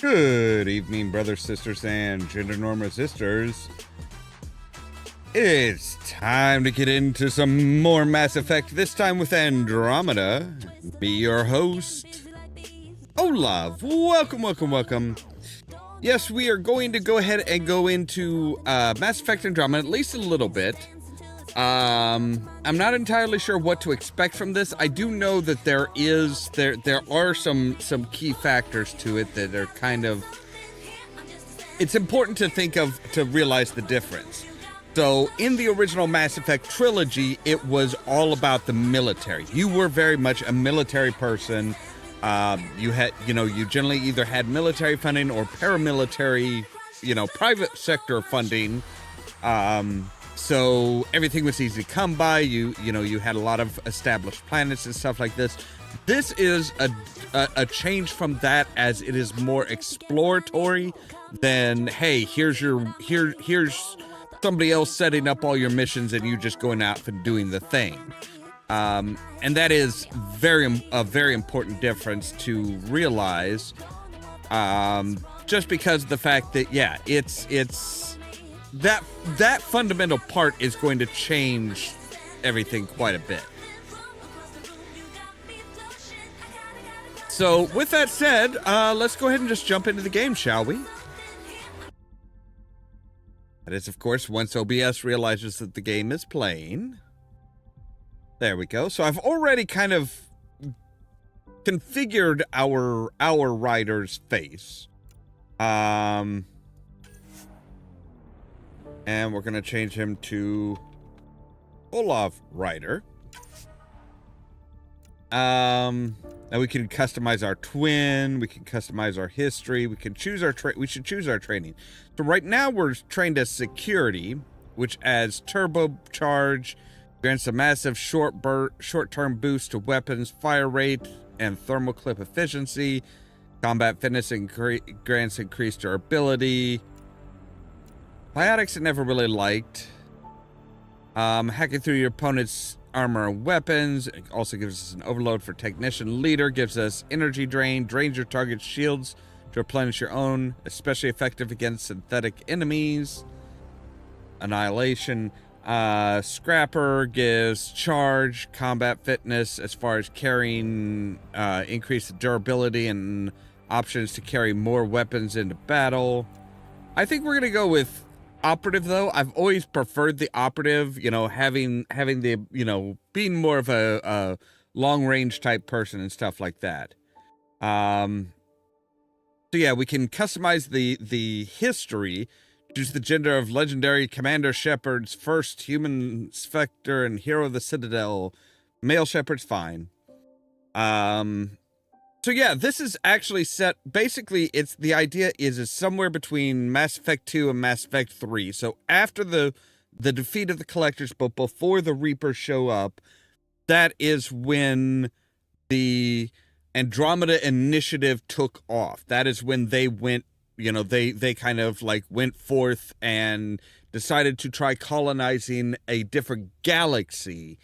Good evening, brothers, sisters, and gender norm resistors. It's time to get into some more Mass Effect, this time with Andromeda. Be your host, Ollamh. Welcome. Yes, we are going to go ahead and go into Mass Effect Andromeda, at least a little bit. I'm not entirely sure what to expect from this. I do know that there are some key factors to it that are kind of, it's important to realize the difference. So in the original Mass Effect trilogy, it was all about the military. You were very much a military person. You generally either had military funding or paramilitary, private sector funding. So everything was easy to come by. You had a lot of established planets and stuff like this. This is a change from that, as it is more exploratory than, hey, here's somebody else setting up all your missions and you just going out and doing the thing. And that is a very important difference to realize. Just because of the fact that, yeah, it's that fundamental part is going to change everything quite a bit. So with that said, let's go ahead and just jump into the game, shall we? That is, of course, once OBS realizes that the game is playing. There we go. So I've already kind of configured our rider's face. And we're going to change him to Ollamh Rider. Now we can customize our twin. We can customize our history. We can choose we should choose our training. So right now we're trained as security, which adds turbocharge, grants a massive short-term boost to weapons fire rate and thermal clip efficiency. Combat fitness grants increased durability. Biotics I never really liked. Hacking through your opponent's armor and weapons. It also gives us an overload for technician leader. Gives us energy drain. Drains your target's shields to replenish your own. Especially effective against synthetic enemies. Annihilation. Scrapper gives charge. Combat fitness as far as carrying. Increased durability and options to carry more weapons into battle. I think we're going to go with operative, though. I've always preferred the operative, having the, being more of a long range type person and stuff like that. So yeah, we can customize the history, choose the gender of legendary Commander Shepard's first human specter and hero of the Citadel. Male Shepard's fine. So yeah, this is actually set, basically the idea is somewhere between Mass Effect 2 and Mass Effect 3. So after the defeat of the Collectors, but before the Reapers show up, that is when the Andromeda Initiative took off. That is when they went, they kind of like went forth and decided to try colonizing a different galaxy,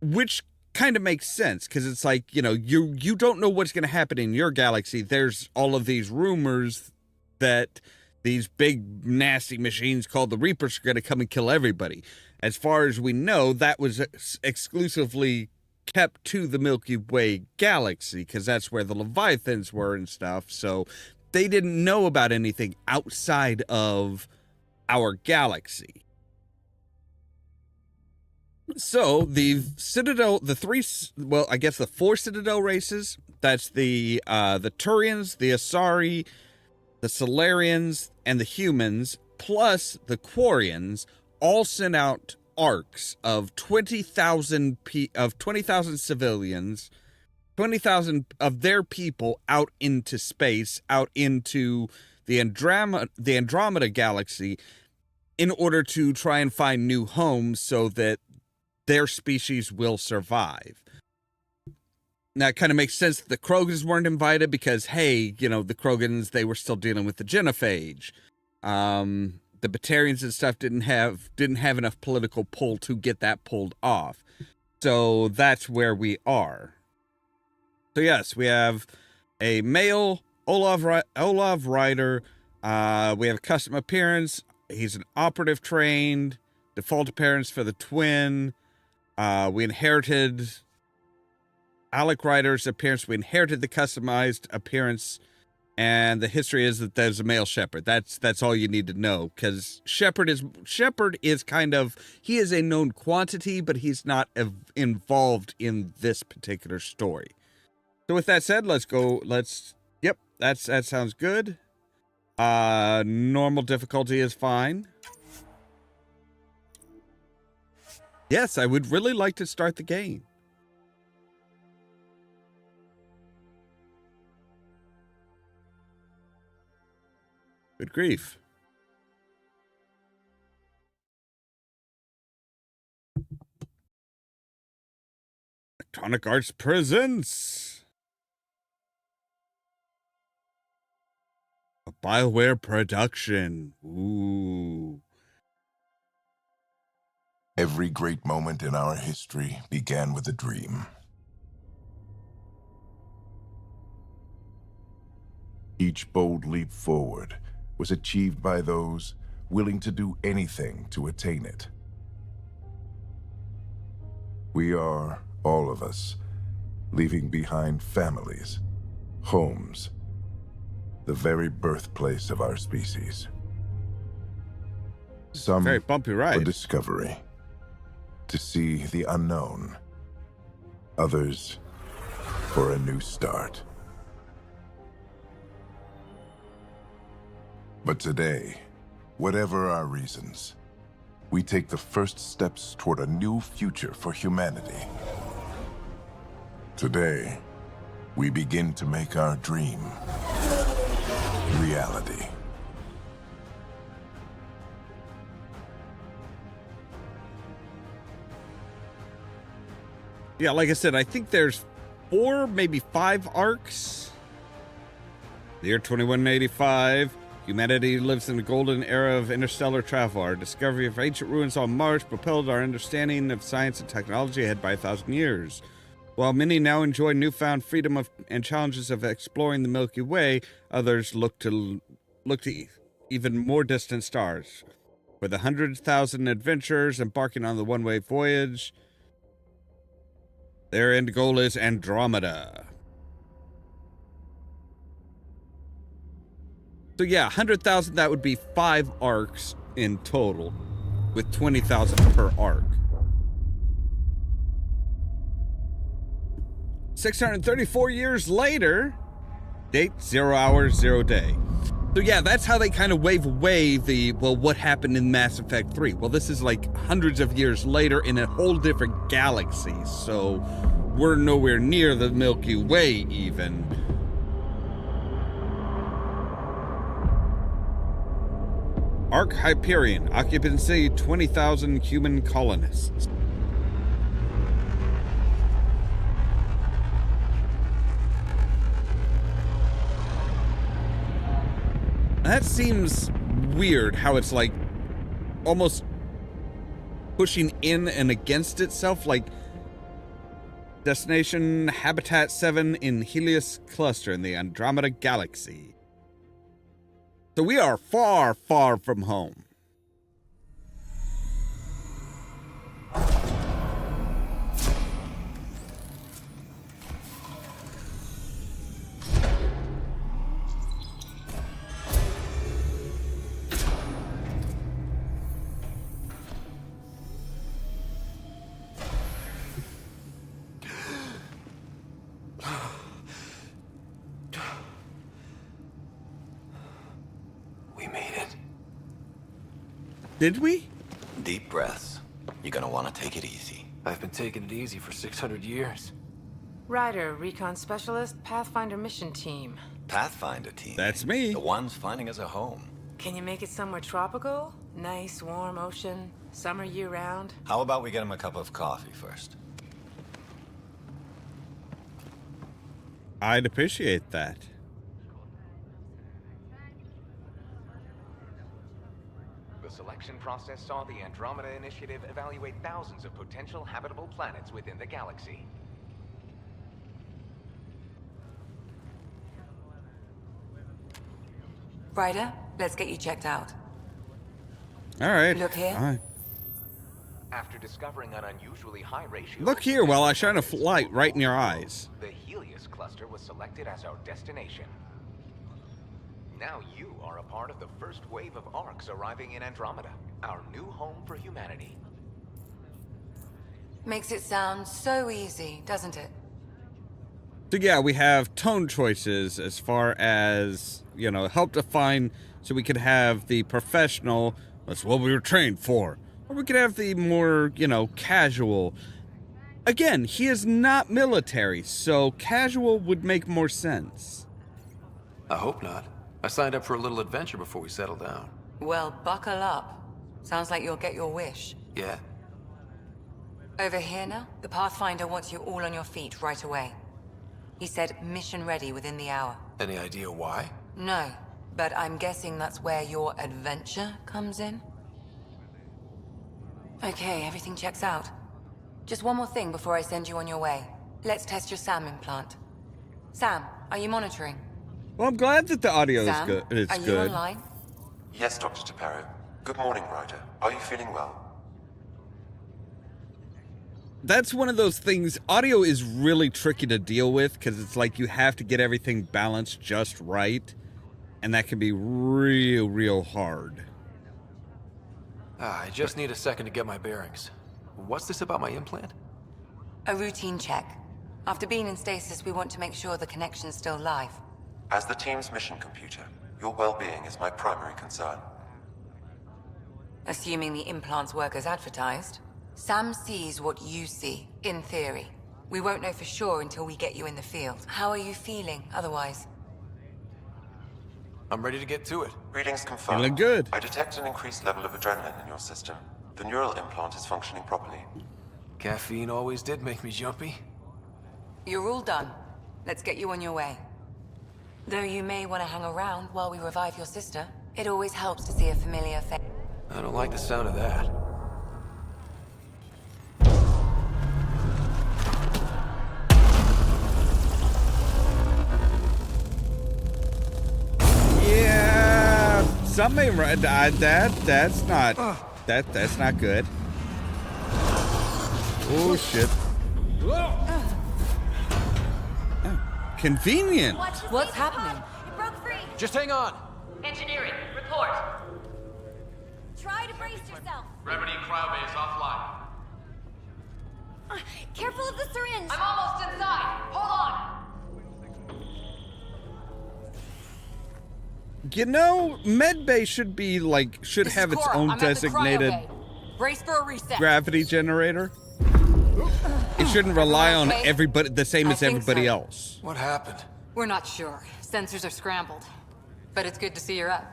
which kind of makes sense, because it's like, you don't know what's going to happen in your galaxy. There's all of these rumors that these big nasty machines called the Reapers are going to come and kill everybody. As far as we know, that was exclusively kept to the Milky Way galaxy, because that's where the Leviathans were and stuff. So they didn't know about anything outside of our galaxy. So the Citadel, the four Citadel races, that's the Turians, the Asari, the Solarians, and the humans, plus the Quarians, all sent out arcs of 20,000 civilians, 20,000 of their people out into space, out into the Andromeda galaxy, in order to try and find new homes so that their species will survive. Now, it kind of makes sense that the Krogans weren't invited because, hey, the Krogans, they were still dealing with the genophage. The Batarians and stuff didn't have enough political pull to get that pulled off. So that's where we are. So yes, we have a male Ollamh Rider. We have custom appearance. He's an operative trained. Default appearance for the twin. We inherited Alec Rider's appearance. We inherited the customized appearance. And the history is that there's a male shepherd. That's all you need to know, because shepherd is kind of, he is a known quantity, but he's not involved in this particular story. So with that said, let's go. Yep, that sounds good. Normal difficulty is fine. Yes, I would really like to start the game. Good grief. Electronic Arts presents a BioWare production. Ooh. Every great moment in our history began with a dream. Each bold leap forward was achieved by those willing to do anything to attain it. We are, all of us, leaving behind families, homes, the very birthplace of our species. Some Very bumpy ride. for discovery, to see the unknown. Others for a new start. But today, whatever our reasons, we take the first steps toward a new future for humanity. Today, we begin to make our dream reality. Yeah, like I said, I think there's 4, maybe 5 arcs. The year 2185. Humanity lives in the golden era of interstellar travel. Our discovery of ancient ruins on Mars propelled our understanding of science and technology ahead by 1,000 years. While many now enjoy newfound freedom and challenges of exploring the Milky Way, others look to even more distant stars. For the 100,000 adventurers embarking on the one-way voyage, their end goal is Andromeda. So yeah, 100,000, that would be 5 arcs in total, with 20,000 per arc. 634 years later, date 0 hour 0 day. So yeah, that's how they kind of wave away the, well, what happened in Mass Effect 3? Well, this is like hundreds of years later in a whole different galaxy, so we're nowhere near the Milky Way even. Ark Hyperion, occupancy 20,000 human colonists. That seems weird, how it's like almost pushing in and against itself, like Destination Habitat 7 in Helios Cluster in the Andromeda Galaxy. So we are far, far from home. Did we? Deep breaths. You're gonna want to take it easy. I've been taking it easy for 600 years. Ryder, Recon Specialist, Pathfinder Mission Team. Pathfinder team. That's me. The ones finding us a home. Can you make it somewhere tropical? Nice, warm ocean, summer year-round? How about we get him a cup of coffee first? I'd appreciate that. The selection process saw the Andromeda Initiative evaluate thousands of potential habitable planets within the galaxy. Ryder, let's get you checked out. All right. Look here. Fine. After discovering an unusually high ratio... Look of here while I shine a potential light right in your eyes. The Helios cluster was selected as our destination. Now you are a part of the first wave of arcs arriving in Andromeda, our new home for humanity. Makes it sound so easy, doesn't it? So yeah, we have tone choices as far as, you know, help define, so we could have the professional, that's what we were trained for. Or we could have the more, you know, casual. Again, he is not military, so casual would make more sense. I hope not. I signed up for a little adventure before we settle down. Well, buckle up. Sounds like you'll get your wish. Yeah? Over here now, the Pathfinder wants you all on your feet right away. He said mission ready within the hour. Any idea why? No, but I'm guessing that's where your adventure comes in? Okay, everything checks out. Just one more thing before I send you on your way. Let's test your SAM implant. Sam, are you monitoring? Well, I'm glad that the audio Sam, is good. It's are you good. online? Yes, Dr. Taparo. Good morning, Ryder. Are you feeling well? That's one of those things. Audio is really tricky to deal with because it's like you have to get everything balanced just right, and that can be real hard. I just need a second to get my bearings. What's this about my implant? A routine check. After being in stasis, we want to make sure the connection's still live. As the team's mission computer, your well-being is my primary concern. Assuming the implants work as advertised, Sam sees what you see, in theory. We won't know for sure until we get you in the field. How are you feeling, otherwise? I'm ready to get to it. Readings confirmed. Feeling good. I detect an increased level of adrenaline in your system. The neural implant is functioning properly. Caffeine always did make me jumpy. You're all done. Let's get you on your way. Though you may want to hang around while we revive your sister, it always helps to see a familiar face. I don't like the sound of that. Yeah, something right. That's not good. Oh shit. Convenient. What's happening? It broke free. Just hang on. Engineering, report. Try to brace yourself. Gravity cryobase offline. Careful of the syringe. I'm almost inside. Hold on. You know, medbay should be like This have is its Cora. own I'm at the designated cryo bay. Brace for a reset. gravity generator. It shouldn't rely on Okay. everybody the same I as think everybody so. else. What happened? We're not sure. Sensors are scrambled. But it's good to see you're up.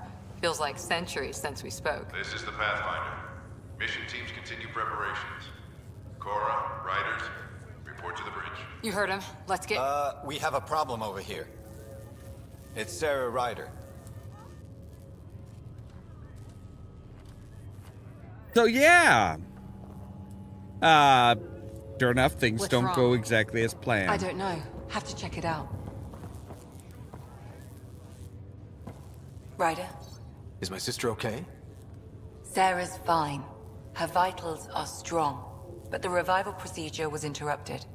Feels like centuries since we spoke. This is the Pathfinder. Mission teams continue preparations. Cora, riders, report to the bridge. You heard him. Let's get... We have a problem over here. It's Sarah Ryder. So yeah. Sure enough, things What's don't wrong? go exactly as planned. I don't know. Have to check it out. Ryder, Is my sister okay? Sarah's fine. Her vitals are strong, but the revival procedure was interrupted.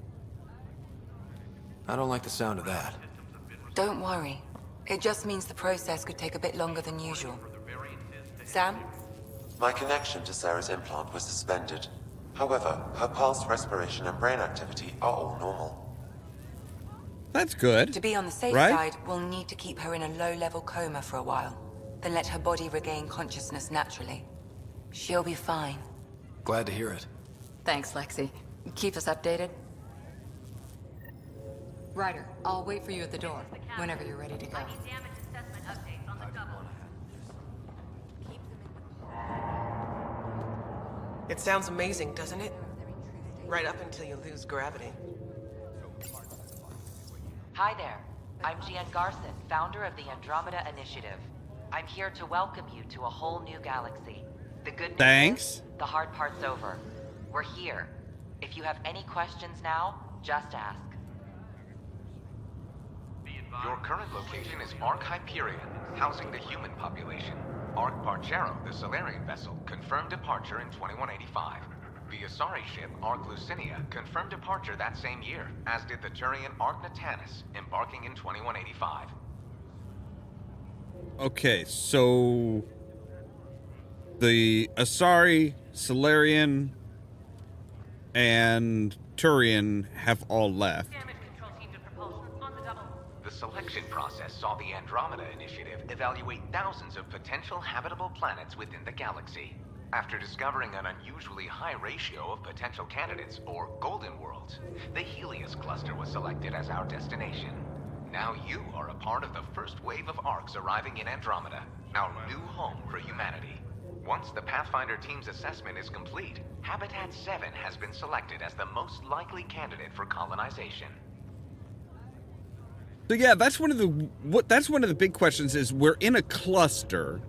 I don't like the sound of that. Don't worry. It just means the process could take a bit longer than usual. Sam? My connection to Sarah's implant was suspended. However, her pulse, respiration, and brain activity are all normal. That's good. To be on the safe Right? side, we'll need to keep her in a low-level coma for a while, then let her body regain consciousness naturally. She'll be fine. Glad to hear it. Thanks, Lexi. Keep us updated. Ryder, I'll wait for you at the door, whenever you're ready to go. Damage assessment updates on the double. It sounds amazing, doesn't it? Right up until you lose gravity. Hi there. I'm Gian Garson, founder of the Andromeda Initiative. I'm here to welcome you to a whole new galaxy. The good news Thanks. is, the hard part's over. We're here. If you have any questions now, just ask. Your current location is Ark Hyperion, housing the human population. Ark Barchero, the Solarian vessel, confirmed departure in 2185. The Asari ship, Ark Lucinia, confirmed departure that same year, as did the Turian Ark Natanus, embarking in 2185. Okay, so the Asari, Solarian, and Turian have all left. The selection process saw the Andromeda Initiative evaluate thousands of potential habitable planets within the galaxy. After discovering an unusually high ratio of potential candidates, or golden worlds, the Helios cluster was selected as our destination. Now you are a part of the first wave of Arks arriving in Andromeda, our new home for humanity. Once the Pathfinder team's assessment is complete, Habitat 7 has been selected as the most likely candidate for colonization. So yeah, that's one of the big questions is we're in a cluster.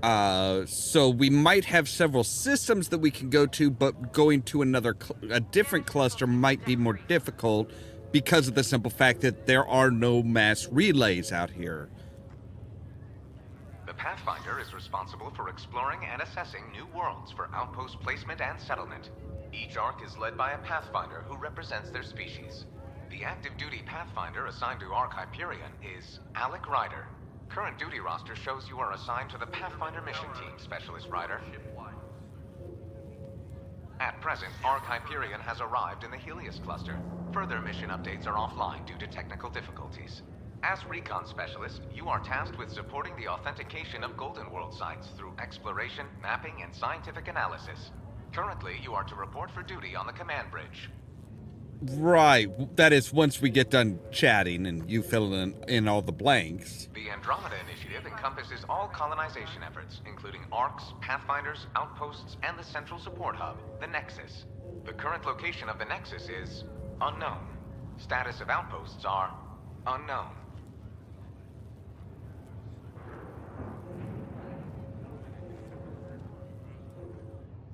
So we might have several systems that we can go to, but going to a different cluster might be more difficult because of the simple fact that there are no mass relays out here. The Pathfinder is responsible for exploring and assessing new worlds for outpost placement and settlement. Each Ark is led by a Pathfinder who represents their species. The active duty Pathfinder assigned to Ark Hyperion is Alec Ryder. Current duty roster shows you are assigned to the Pathfinder Mission Team, Specialist Ryder. At present, Ark Hyperion has arrived in the Helios cluster. Further mission updates are offline due to technical difficulties. As Recon Specialist, you are tasked with supporting the authentication of Golden World sites through exploration, mapping, and scientific analysis. Currently, you are to report for duty on the command bridge. Right, that is once we get done chatting and you fill in all the blanks. The Andromeda Initiative encompasses all colonization efforts, including Arks, Pathfinders, outposts, and the central support hub, the Nexus. The current location of the Nexus is unknown. Status of outposts are unknown.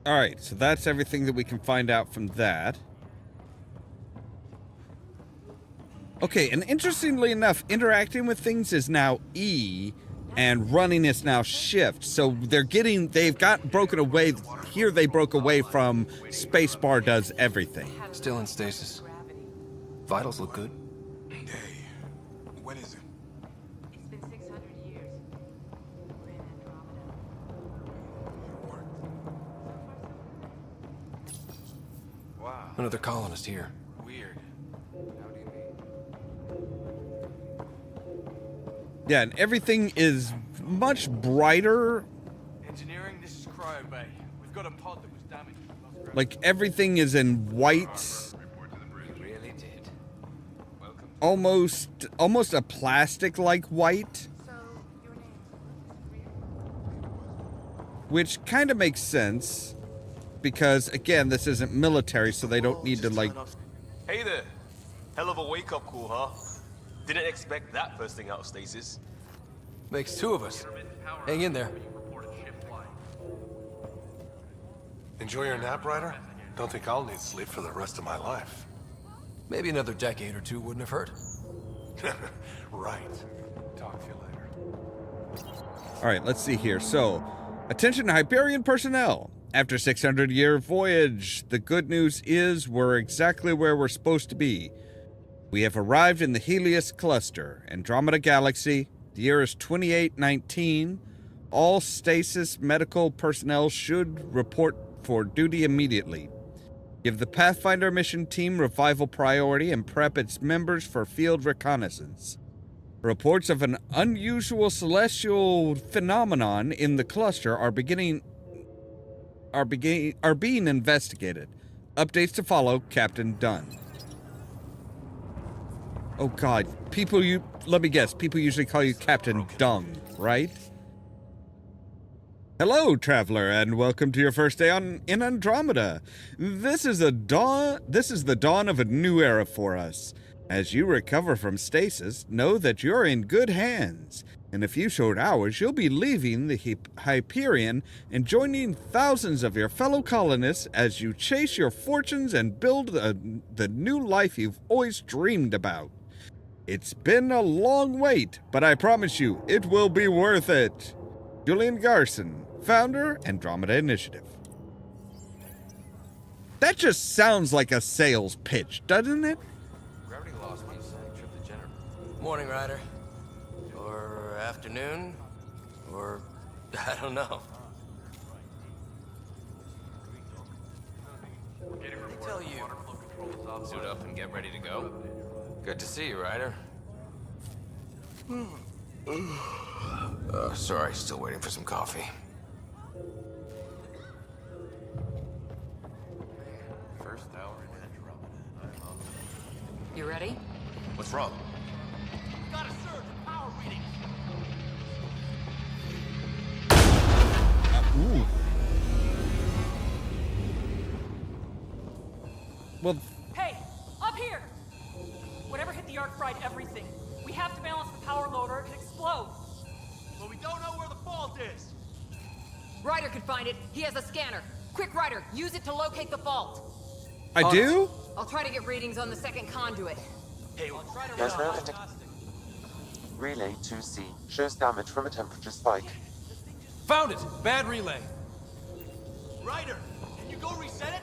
Alright, so that's everything that we can find out from that. Okay, and interestingly enough, interacting with things is now E, and running is now Shift. So they've got broken away. Here they broke away from spacebar does everything. Still in stasis. Vitals look good. Hey, what is it? It's been 600 years. We're in Andromeda. Wow. Another colonist here. Weird. How do you mean? Yeah, and everything is much brighter. Engineering, this is Cryo Bay. We've got a pod that was damaged. Like everything is in white. You really did. Almost a plastic-like white. So, your name? Which kind of makes sense. Because, again, this isn't military, so they don't need to, like... Hey there. Hell of a wake-up call, huh? Didn't expect that first thing out of stasis. Makes two of us. Hang in there. Enjoy your nap, Ryder? Don't think I'll need sleep for the rest of my life. Maybe another decade or two wouldn't have hurt. Right. Talk to you later. Alright, let's see here. So, attention Hyperion personnel. After 600-year voyage, the good news is we're exactly where we're supposed to be. We have arrived in the Helios cluster, Andromeda Galaxy. The year is 2819. All stasis medical personnel should report for duty immediately. Give the Pathfinder mission team revival priority and prep its members for field reconnaissance. Reports of an unusual celestial phenomenon in the cluster are being investigated. Updates to follow, Captain Dunn. Oh god, let me guess, people usually call you Captain Dung, right? Hello, traveler, and welcome to your first day in Andromeda. This is the dawn of a new era for us. As you recover from stasis, know that you're in good hands. In a few short hours, you'll be leaving the Hyperion and joining thousands of your fellow colonists as you chase your fortunes and build the new life you've always dreamed about. It's been a long wait, but I promise you, it will be worth it. Julian Garson, founder, Andromeda Initiative. That just sounds like a sales pitch, doesn't it? Gravity lost me, so I tripped the generator. Morning, Ryder. Or afternoon. Or I don't know. I tell you, suit up and get ready to go. Good to see you, Ryder. Sorry, still waiting for some coffee. First hour in Andromeda. You ready? What's wrong? Got a surge in power readings. Ooh. Well, Hey, up here! Whatever hit the arc fried everything. We have to balance the power load or it explodes. But we don't know where the fault is. Ryder could find it. He has a scanner. Quick, Ryder, use it to locate the fault. I do? I'll try to get readings on the second conduit. Hey, we'll try to There's no indication. Relay 2C shows damage from a temperature spike. Found it! Bad relay. Ryder, can you go reset it?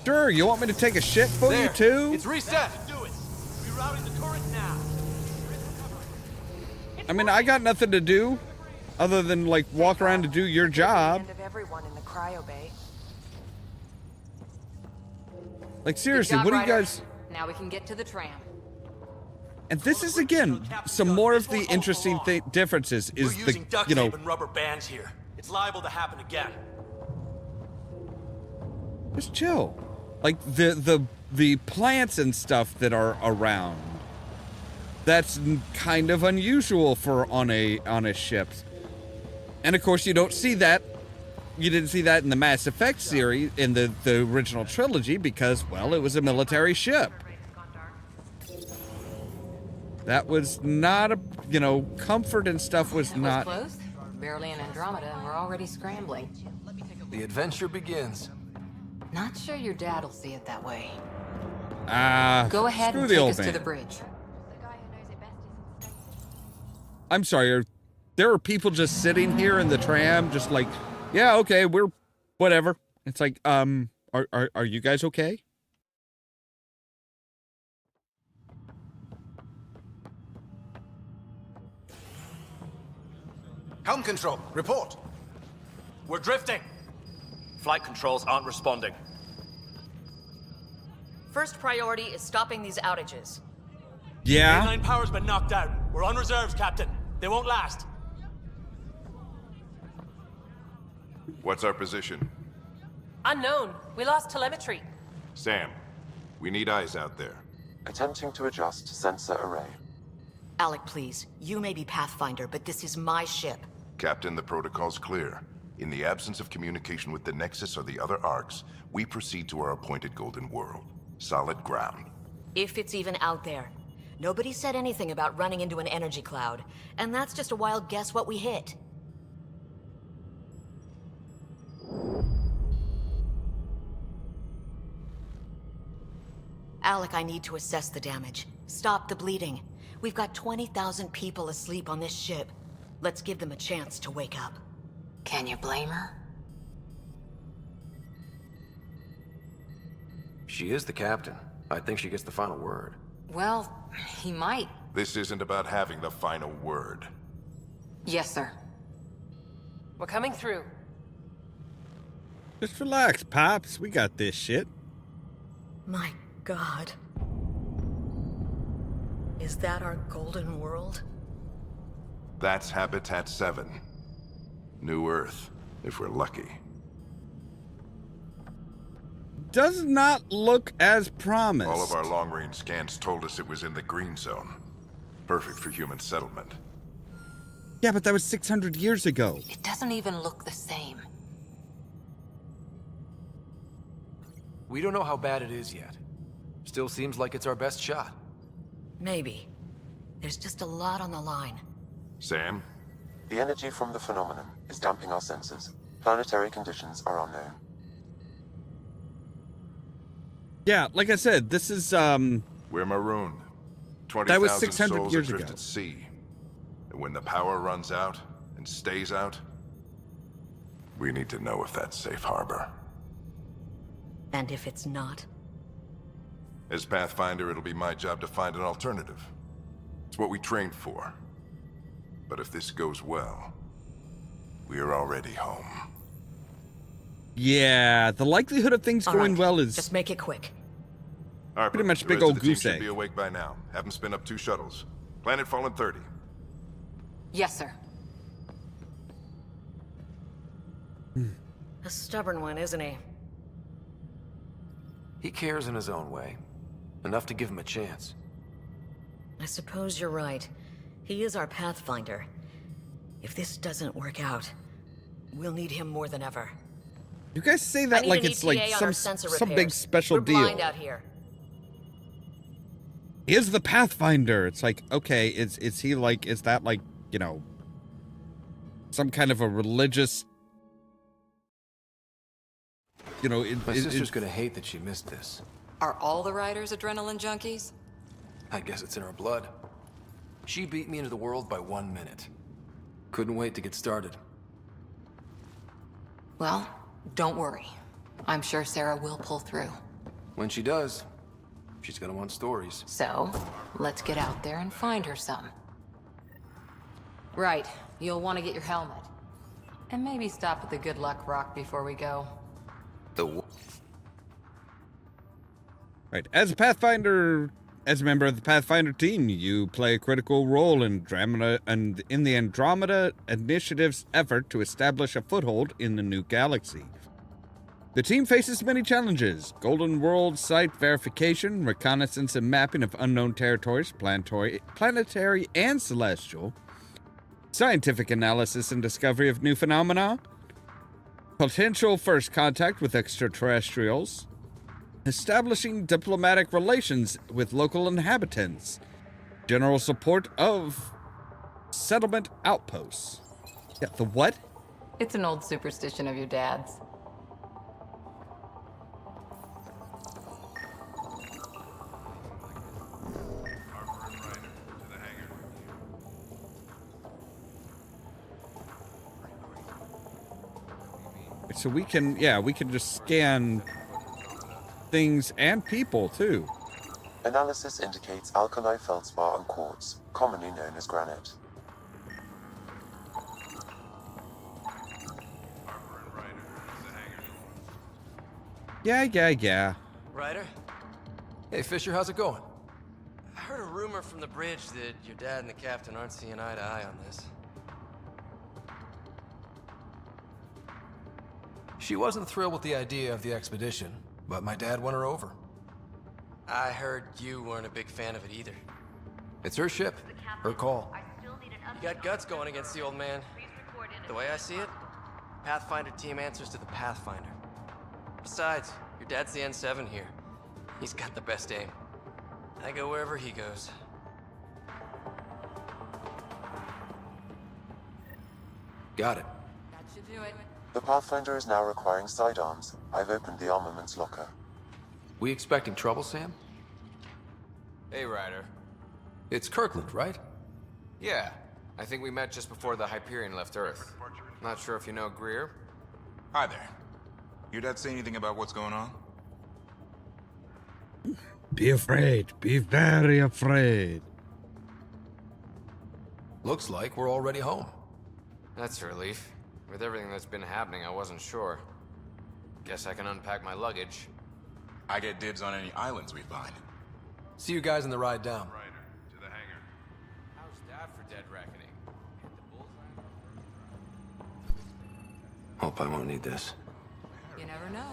Sure, you want me to take a shit for you too? It's reset. Do it. Rerouting the current now. I mean, I got nothing to do other than like walk around to do your job. End of everyone in the cryo bay. Like seriously, Good job, what do you Ryder. guys? Now we can get to the tram. And this is again some more of the interesting differences is We're the using duct tape and rubber bands here. It's liable to happen again. just chill. Like the plants and stuff that are around. That's kind of unusual for on a ship. And of course you don't see that. You didn't see that in the Mass Effect series in the original trilogy because well, it was a military ship. That was not a, comfort and stuff was not. Close. Barely in Andromeda, and we're already scrambling. The adventure begins. Not sure your dad will see it that way. Go ahead and take us to the bridge. I'm sorry, there are people just sitting here in the tram, just like, yeah, okay, we're whatever. It's like, are you guys okay? Helm control, report. We're drifting. Flight controls aren't responding. First priority is stopping these outages. Yeah. Mainline power's been knocked out. We're on reserves, Captain. They won't last. What's our position? Unknown. We lost telemetry. Sam, we need eyes out there. Attempting to adjust sensor array. Alec, please. You may be Pathfinder, but this is my ship. Captain, the protocol's clear. In the absence of communication with the Nexus or the other arcs, we proceed to our appointed Golden World. Solid ground. If it's even out there. Nobody said anything about running into an energy cloud, and that's just a wild guess what we hit. Alec, I need to assess the damage. Stop the bleeding. We've got 20,000 people asleep on this ship. Let's give them a chance to wake up. Can you blame her? She is the captain. I think she gets the final word. Well, he might. This isn't about having the final word. Yes, sir. We're coming through. Just relax, Pops. We got this shit. My God. Is that our golden world? That's Habitat 7. New Earth, if we're lucky. Does not look as promised. All of our long-range scans told us it was in the green zone. Perfect for human settlement. Yeah, but that was 600 years ago. It doesn't even look the same. We don't know how bad it is yet. Still seems like it's our best shot. Maybe. There's just a lot on the line. Sam? The energy from the phenomenon is damping our senses. Planetary conditions are unknown. Yeah, like I said, this is, We're marooned. That was 20,000 600 souls years adrift ago. at sea. And when the power runs out and stays out, we need to know if that's safe harbor. And if it's not? As Pathfinder, it'll be my job to find an alternative. It's what we trained for. But if this goes well, we are already home. Yeah, the likelihood of things All going right, well is just make it quick. Harper, pretty much the big rest of old the team goose should egg. be awake by now. Have them spin up 2 shuttles. Planetfall in 30. Yes, sir. A stubborn one, isn't he? He cares in his own way. Enough to give him a chance. I suppose you're right. He is our Pathfinder. If this doesn't work out, we'll need him more than ever. You guys say I that need like an it's ETA like on our sensor some big repairs. special We're deal. blind out here. He is the Pathfinder. It's like, okay, is he like, is that like, you know, some kind of a religious, you know, My sister's gonna hate that she missed this. Are all the riders adrenaline junkies? I guess it's in her blood. She beat me into the world by 1 minute. Couldn't wait to get started. Well, don't worry. I'm sure Sarah will pull through. When she does, she's gonna want stories. So, let's get out there and find her some. Right, you'll want to get your helmet. And maybe stop at the Good Luck Rock before we go. Right. As a Pathfinder, as a member of the Pathfinder team, you play a critical role in the Andromeda Initiative's effort to establish a foothold in the new galaxy. The team faces many challenges: Golden World site verification, reconnaissance and mapping of unknown territories, planetary and celestial, scientific analysis and discovery of new phenomena, potential first contact with extraterrestrials, establishing diplomatic relations with local inhabitants, general support of settlement outposts. Yeah, the what? It's an old superstition of your dad's. So we can, yeah, we can just scan things and people too. Analysis indicates alkali feldspar and quartz, commonly known as granite. Yeah. Ryder? Hey, Fisher, how's it going? I heard a rumor from the bridge that your dad and the captain aren't seeing eye to eye on this. She wasn't thrilled with the idea of the expedition, but my dad won her over. I heard you weren't a big fan of it either. It's her ship, her call. You got guts going against the old man. The way I see it, Pathfinder team answers to the Pathfinder. Besides, your dad's the N7 here. He's got the best aim. I go wherever he goes. Got it. That should do it. The Pathfinder is now requiring sidearms. I've opened the armaments locker. We expecting trouble, Sam? Hey, Ryder. It's Kirkland, right? Yeah. I think we met just before the Hyperion left Earth. Not sure if you know Greer. Hi there. Your dad say anything about what's going on? Be afraid. Be very afraid. Looks like we're already home. That's a relief. With everything that's been happening, I wasn't sure. Guess I can unpack my luggage. I get dibs on any islands we find. See you guys on the ride down. How's that for dead reckoning? Hope I won't need this. You never know.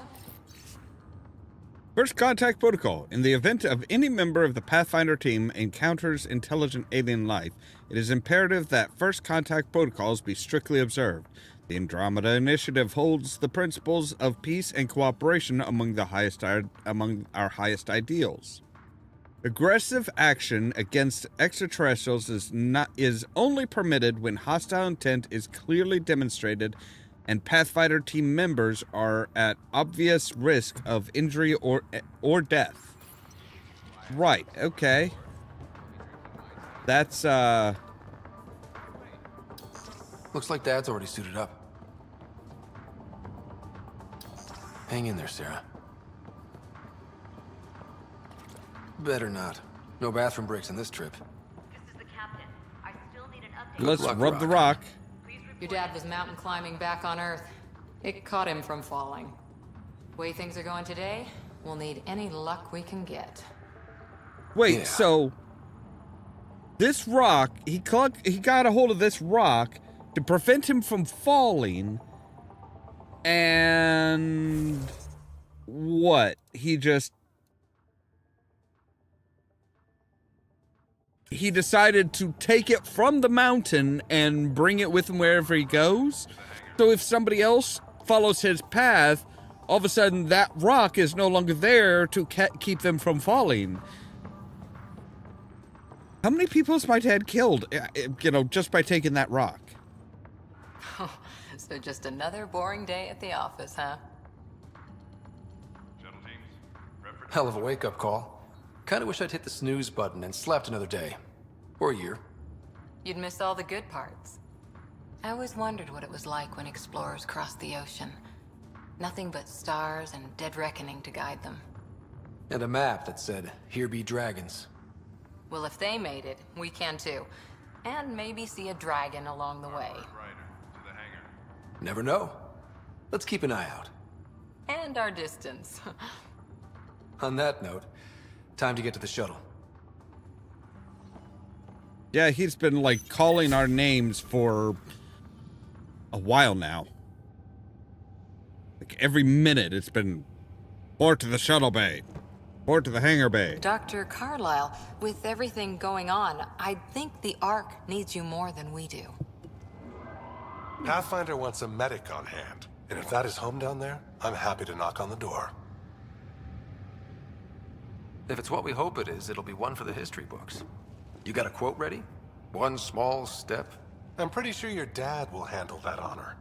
First contact protocol. In the event of any member of the Pathfinder team encounters intelligent alien life, it is imperative that first contact protocols be strictly observed. The Andromeda Initiative holds the principles of peace and cooperation among our highest ideals. Aggressive action against extraterrestrials is only permitted when hostile intent is clearly demonstrated and Pathfinder team members are at obvious risk of injury or death. Right, okay. That's, Looks like Dad's already suited up. Hang in there, Sarah. Better not. No bathroom breaks on this trip. let's rub the rock. Your dad was mountain climbing back on Earth. It caught him from falling. Way things are going today, we'll need any luck we can get. Wait, so this rock, he got a hold of this rock to prevent him from falling, and what? He decided to take it from the mountain and bring it with him wherever he goes. So if somebody else follows his path, all of a sudden that rock is no longer there to keep them from falling. How many people has my dad killed, just by taking that rock? So just another boring day at the office, huh? Hell of a wake-up call. Kinda wish I'd hit the snooze button and slept another day. Or a year. You'd miss all the good parts. I always wondered what it was like when explorers crossed the ocean. Nothing but stars and dead reckoning to guide them. And a map that said, "Here be dragons." Well, if they made it, we can too. And maybe see a dragon along the way. Never know. Let's keep an eye out. And our distance. On that note, time to get to the shuttle. Yeah, he's been, calling our names for a while now. Every minute it's been, port to the shuttle bay. Port to the hangar bay. Dr. Carlyle, with everything going on, I think the Ark needs you more than we do. Pathfinder wants a medic on hand. And if that is home down there, I'm happy to knock on the door. If it's what we hope it is, it'll be one for the history books. You got a quote ready? One small step? I'm pretty sure your dad will handle that honor.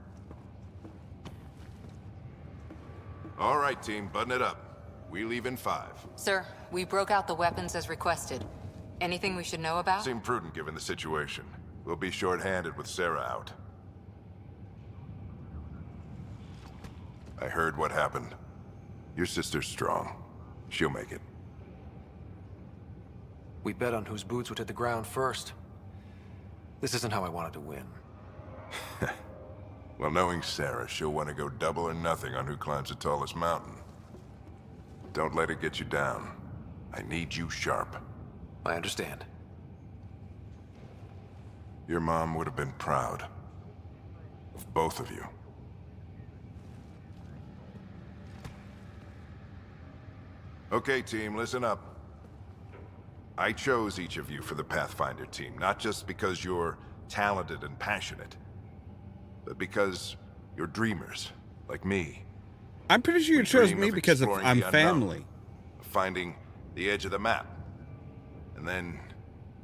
All right, team, button it up. We leave in 5. Sir, we broke out the weapons as requested. Anything we should know about? Seemed prudent given the situation. We'll be short-handed with Sarah out. I heard what happened. Your sister's strong. She'll make it. We bet on whose boots would hit the ground first. This isn't how I wanted to win. Well, knowing Sarah, she'll want to go double or nothing on who climbs the tallest mountain. Don't let it get you down. I need you sharp. I understand. Your mom would have been proud of both of you. Okay, team, listen up. I chose each of you for the Pathfinder team, not just because you're talented and passionate, but because you're dreamers, like me. I'm pretty sure you chose me because I'm family. Finding the edge of the map, and then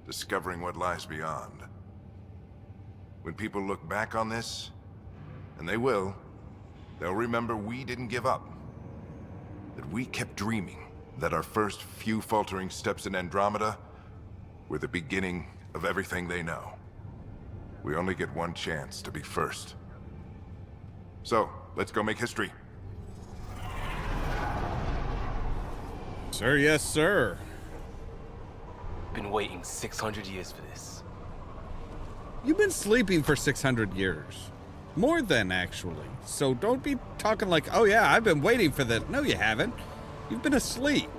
discovering what lies beyond. When people look back on this, and they will, they'll remember we didn't give up. That we kept dreaming. That our first few faltering steps in Andromeda were the beginning of everything they know. We only get one chance to be first. So, let's go make history. Sir, yes, sir. Been waiting 600 years for this. You've been sleeping for 600 years. More than, actually. So don't be talking like, oh yeah, I've been waiting for this. No, you haven't. You've been asleep.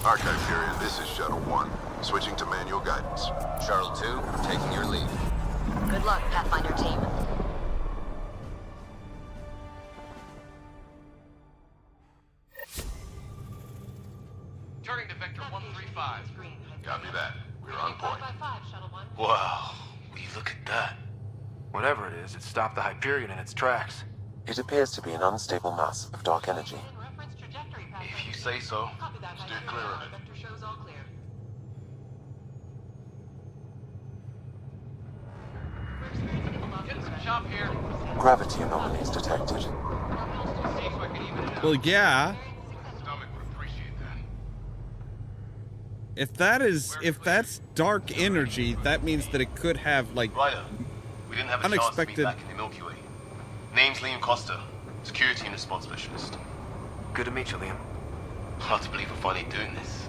Archive period, this is Shuttle 1. Switching to manual guidance. Shuttle 2, taking your lead. Good luck, Pathfinder team. Turning to Vector 135. Copy that. We're on point. Wow, will you look at that? Whatever it is, it stopped the Hyperion in its tracks. It appears to be an unstable mass of dark energy. If you say so. Steer clear of it. Getting some chop here. Gravity anomalies detected. Well, yeah. If that's dark energy, that means that it could have like Ryder, we didn't have a unexpected. chance to meet back in the Milky Way. Name's Liam Costa, security and response specialist. Good to meet you, Liam. Hard to believe we're finally doing this.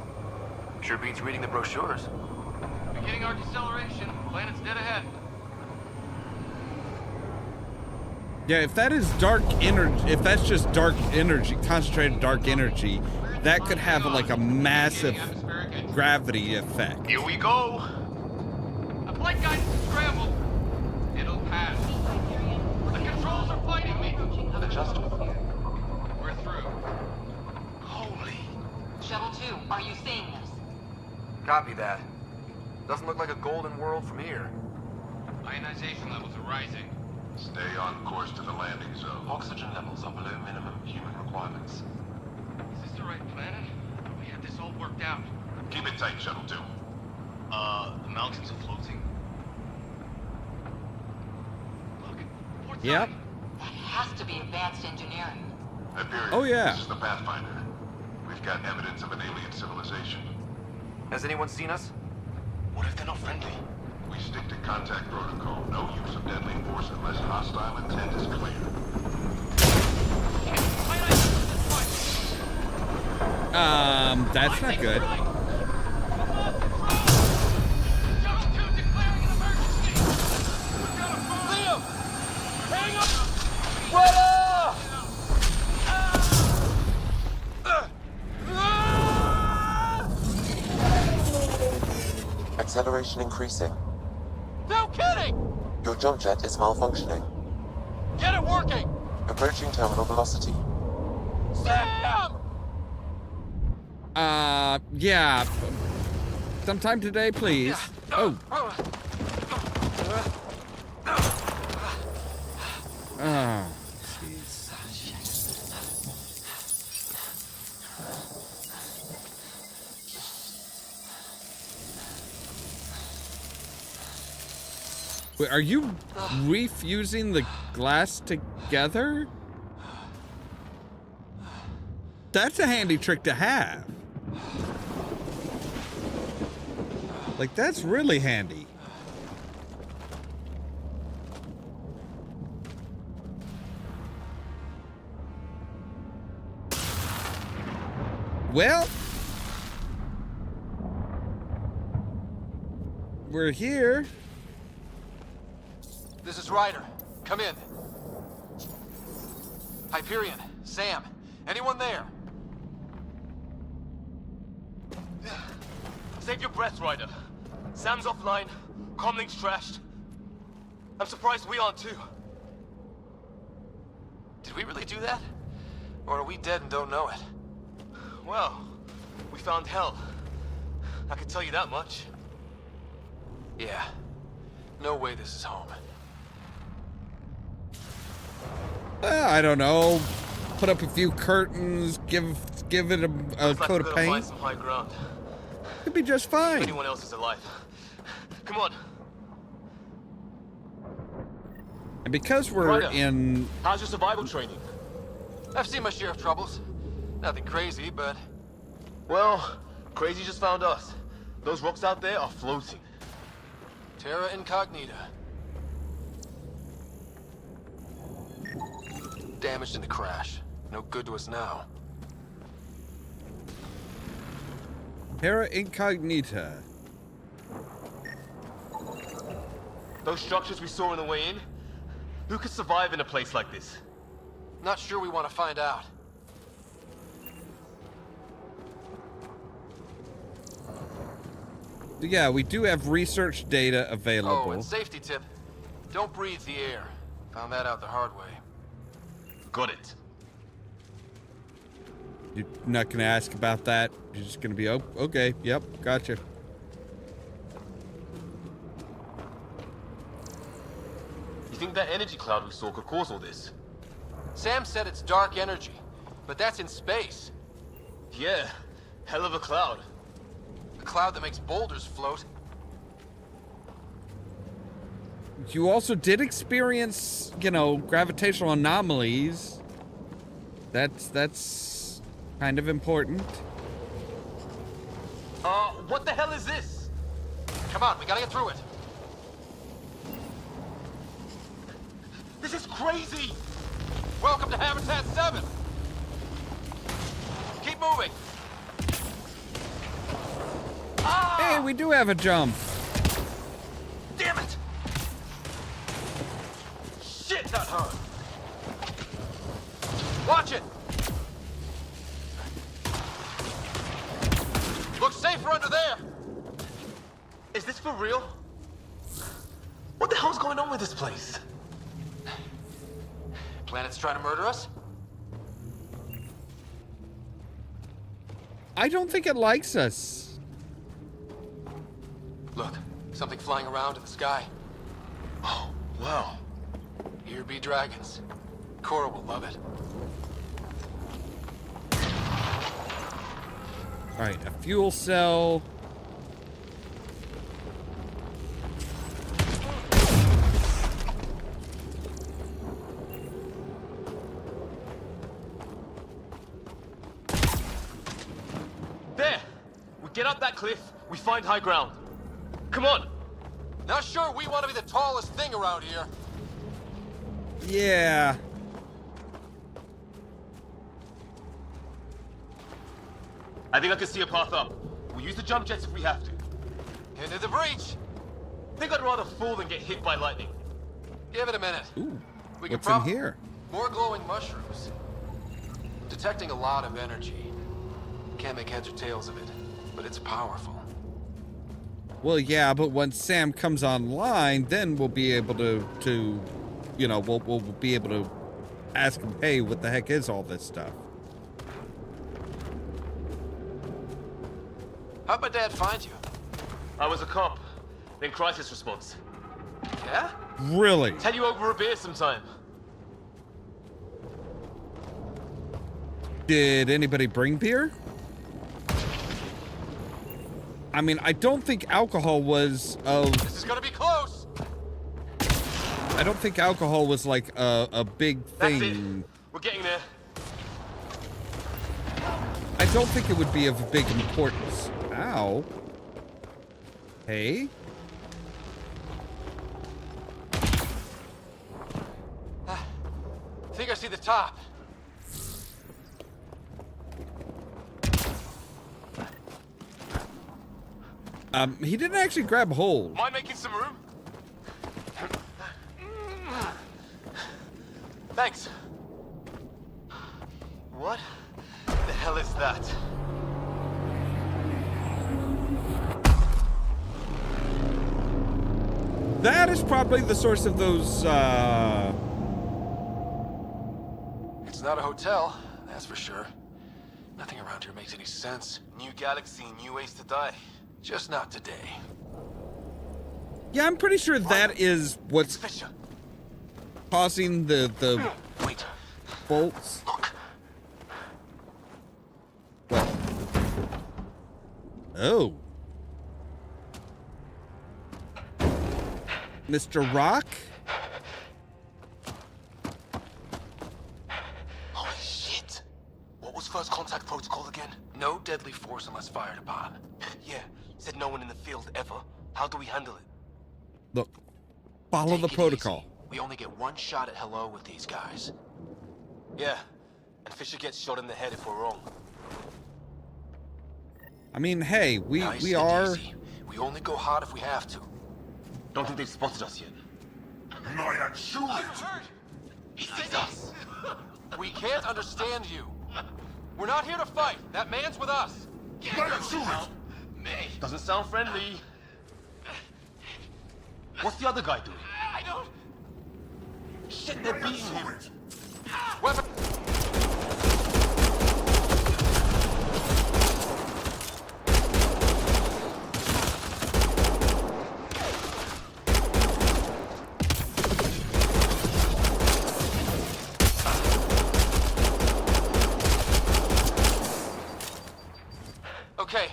Sure beats reading the brochures. Beginning our deceleration. Planet's dead ahead. Yeah, if that is dark energy, if that's just dark energy, concentrated dark energy, that could have like a massive gravity effect. Here we go. The flight guidance is scrambled. It'll pass. The controls are fighting me. Adjust. We're through. Holy. Shuttle 2, are you seeing this? Copy that. Doesn't look like a golden world from here. Ionization levels are rising. Stay on course to the landing zone. Oxygen levels are below minimum human requirements. Is this the right planet? We had this all worked out. Keep it tight, Shuttle 2. The mountains are floating. Yep. That has to be advanced engineering. Hyperion, Oh, yeah. This is the Pathfinder. We've got evidence of an alien civilization. Has anyone seen us? What if they're not friendly? We stick to contact protocol. No use of deadly force unless hostile intent is clear. That's not good. Liam! Hang on! What Acceleration increasing. No kidding! Your jump jet is malfunctioning. Get it working! Approaching terminal velocity. Sam! Yeah. Sometime today, please. Oh. Oh, jeez. Wait, are you refusing the glass together? That's a handy trick to have. Like, that's really handy. Well, we're here. This is Ryder. Come in. Hyperion, Sam, anyone there? Save your breath, Ryder. Sam's offline. Comlink's trashed. I'm surprised we aren't too. Did we really do that? Or are we dead and don't know it? Well, we found hell. I can tell you that much. Yeah. No way this is home. I don't know. Put up a few curtains, give it a coat of paint. Find some high ground. Could be just fine. Anyone else is alive. Come on. And because we're Ryder, in... How's your survival training? I've seen my share of troubles. Nothing crazy, but... Well, crazy just found us. Those rocks out there are floating. Terra Incognita. Damaged in the crash. No good to us now. Terra Incognita. Those structures we saw on the way in? Who could survive in a place like this? Not sure we want to find out. Yeah, we do have research data available. Oh, and safety tip. Don't breathe the air. Found that out the hard way. Got it. You're not gonna ask about that? You're just gonna be, oh, okay, yep, gotcha. You think that energy cloud we saw could cause all this? Sam said it's dark energy, but that's in space. Yeah, hell of a cloud. A cloud that makes boulders float. You also did experience, gravitational anomalies. That's kind of important. What the hell is this? Come on, we gotta get through it. This is crazy! Welcome to Habitat 7! Keep moving! Hey, we do have a jump. Damn it! Shit, that hurt! Watch it! Looks safer under there! Is this for real? What the hell's going on with this place? Planet's trying to murder us? I don't think it likes us. Look, something flying around in the sky. Oh, wow. Here be dragons. Cora will love it. All right, a fuel cell. There! We get up that cliff, we find high ground. Come on! Not sure we want to be the tallest thing around here. Yeah. I think I can see a path up. We'll use the jump jets if we have to. Into the breach! I think I'd rather fall than get hit by lightning. Give it a minute. Ooh, We can what's in here? More glowing mushrooms. Detecting a lot of energy. Can't make heads or tails of it, but it's powerful. Well, yeah, but once Sam comes online, then we'll be able to you know, we'll be able to ask him, hey, what the heck is all this stuff? How'd my dad find you? I was a cop, then crisis response. Yeah? Really? Tell you over a beer sometime. Did anybody bring beer? I mean, I don't think alcohol was This is gonna be close! I don't think alcohol was like a big thing. That's it. We're getting there. I don't think it would be of big importance. Ow. Hey? Think I see the top. He didn't actually grab hold. Mind making some room? Thanks. What the hell is that? That is probably the source of those, It's not a hotel, that's for sure. Nothing around here makes any sense. New galaxy, new ways to die. Just not today. Yeah, I'm pretty sure that is what's causing the Wait. bolts. Look. What? Oh. Mr. Rock? Holy shit. What was first contact protocol again? No deadly force unless fired upon. Yeah, said no one in the field ever. How do we handle it? Look, follow the Take it protocol. easy. We only get one shot at hello with these guys. Yeah, and Fisher gets shot in the head if we're wrong. I mean, hey, we Nice we and are. easy. We only go hard if we have to. Don't think they've spotted us yet. Not shoot it! He sees us. We can't understand you. We're not here to fight. That man's with us. Not shoot it! Doesn't sound friendly. What's the other guy doing? I don't... Shit, they're beating him. Weapon. Okay.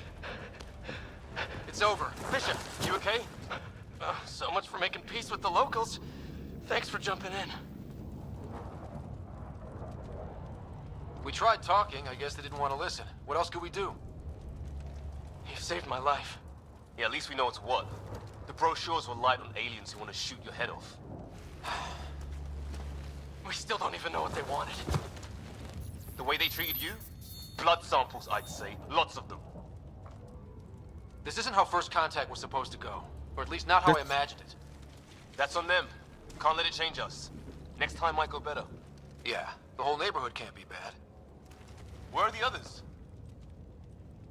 It's over. Fisher, you okay? So much for making peace with the locals. Thanks for jumping in. We tried talking. I guess they didn't want to listen. What else could we do? You saved my life. Yeah, at least we know it's what. The brochures were light on aliens who want to shoot your head off. We still don't even know what they wanted. The way they treated you? Blood samples, I'd say. Lots of them. This isn't how first contact was supposed to go. Or at least not how I imagined it. That's on them. Can't let it change us. Next time might go better. Yeah, the whole neighborhood can't be bad. Where are the others?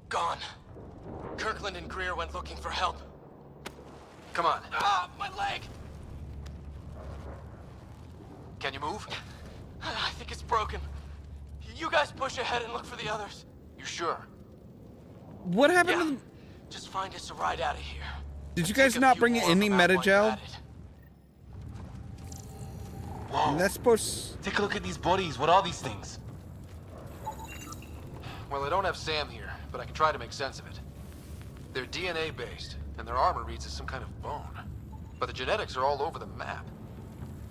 Gone. Kirkland and Greer went looking for help. Come on. Ah, my leg! Can you move? I think it's broken. You guys push ahead and look for the others. You sure? What happened to them? Just find us a ride out of here. Did you guys not bring any metagel? Whoa. That's supposed... Take a look at these bodies. What are these things? Well, I don't have Sam here, but I can try to make sense of it. They're DNA-based, and their armor reads as some kind of bone. But the genetics are all over the map.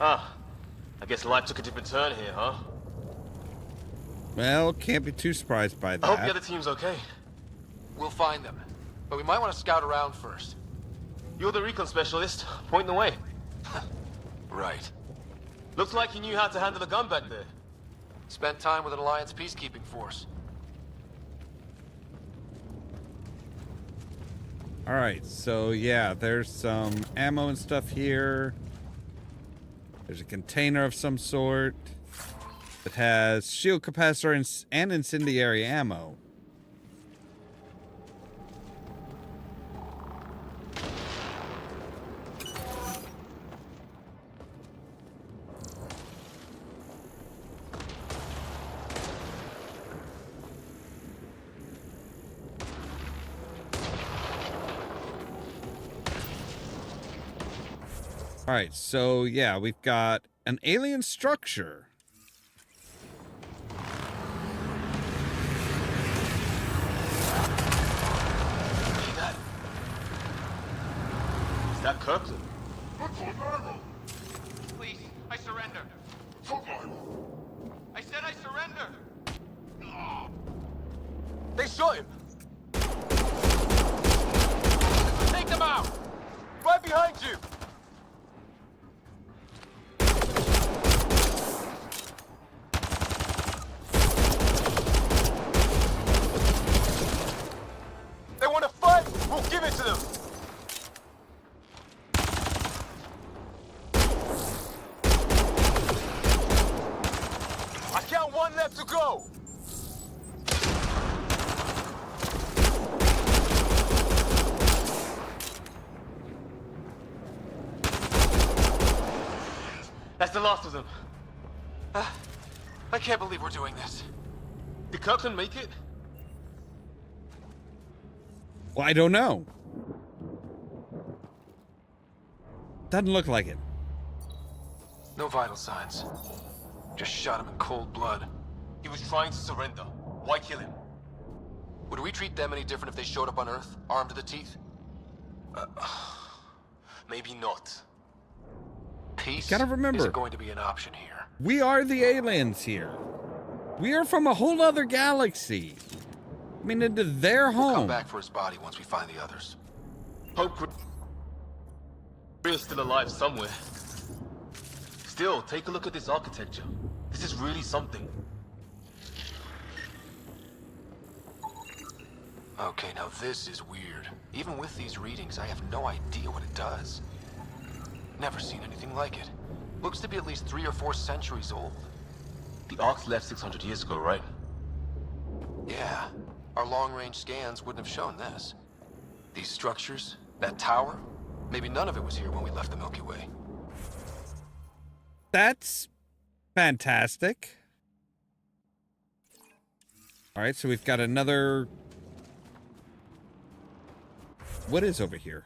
Ah, I guess life took a different turn here, huh? Well, can't be too surprised by that. I hope the other team's okay. We'll find them, but we might want to scout around first. You're the recon specialist. Point the way. Right. Looks like you knew how to handle the gun back there. Spent time with an Alliance peacekeeping force. Alright, so yeah, there's some ammo and stuff here. There's a container of some sort that has shield capacitor and incendiary ammo. Alright, so yeah, we've got an alien structure. Is that Kirkland? Please, I surrender. I said I surrender. They shot him. Take them out! Right behind you. They want to fight. We'll give it to them. I count one left to go. That's the last of them. I can't believe we're doing this. Did Kirkland make it? Well, I don't know. Doesn't look like it. No vital signs. Just shot him in cold blood. He was trying to surrender. Why kill him? Would we treat them any different if they showed up on Earth, armed to the teeth? Maybe not. Peace Gotta remember, isn't going to be an option here. we are the aliens here. We are from a whole other galaxy. I mean, into their We'll home. come back for his body once we find the others. Hope Greer's still alive somewhere. Still, take a look at this architecture. This is really something. Okay, now this is weird. Even with these readings, I have no idea what it does. Never seen anything like it. Looks to be at least 3 or 4 centuries old. The Ark's left 600 years ago, right? Yeah. Our long-range scans wouldn't have shown this. These structures, that tower, maybe none of it was here when we left the Milky Way. That's fantastic. All right, so we've got another... What is over here?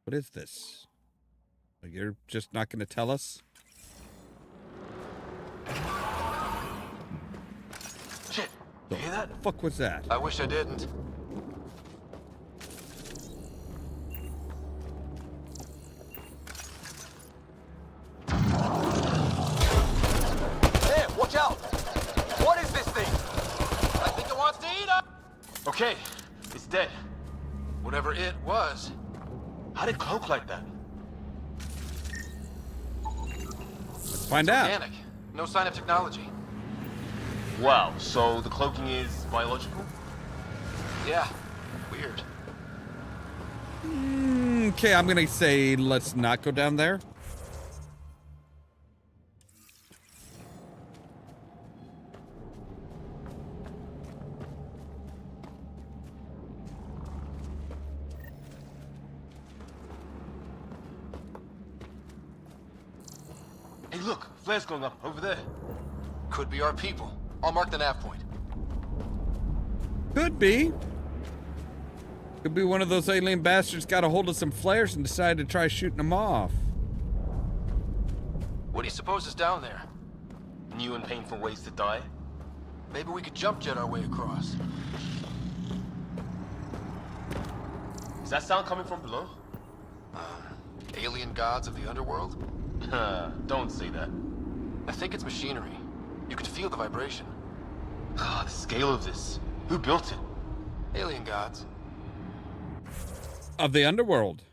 What is this? You're just not going to tell us? Shit, you hear that? The fuck was that? I wish I didn't. Hey, watch out! What is this? Okay, it's dead. Whatever it was. How did it cloak like that? Let's find out. Organic. No sign of technology. Wow, so the cloaking is biological? Yeah. Weird. Okay, I'm gonna say let's not go down there. Hey, look, flares going up over there. Could be our people. I'll mark the nav point. Could be. Could be one of those alien bastards got a hold of some flares and decided to try shooting them off. What do you suppose is down there? New and painful ways to die? Maybe we could jump jet our way across. Is that sound coming from below? Alien gods of the underworld? Don't say that. I think it's machinery. You could feel the vibration. The scale of this. Who built it? Alien gods. Of the underworld.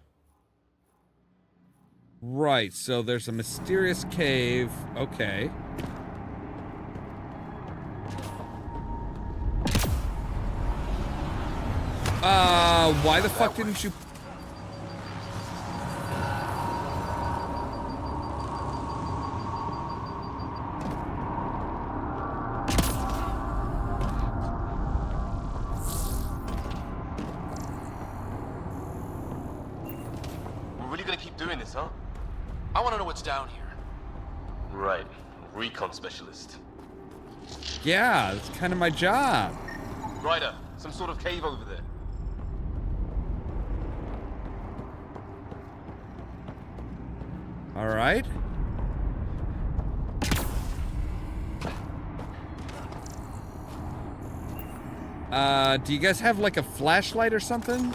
Right, so there's a mysterious cave. Okay. Why the fuck didn't you... Huh? I want to know what's down here. Right. Recon specialist. Yeah, that's kind of my job. Ryder, some sort of cave over there. All right. Do you guys have like a flashlight or something?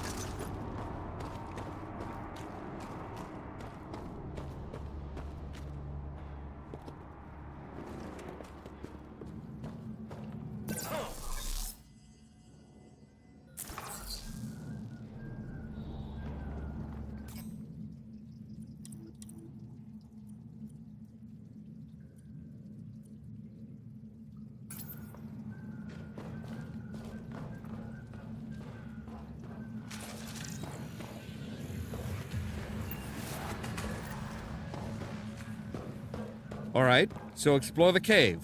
All right, so explore the cave.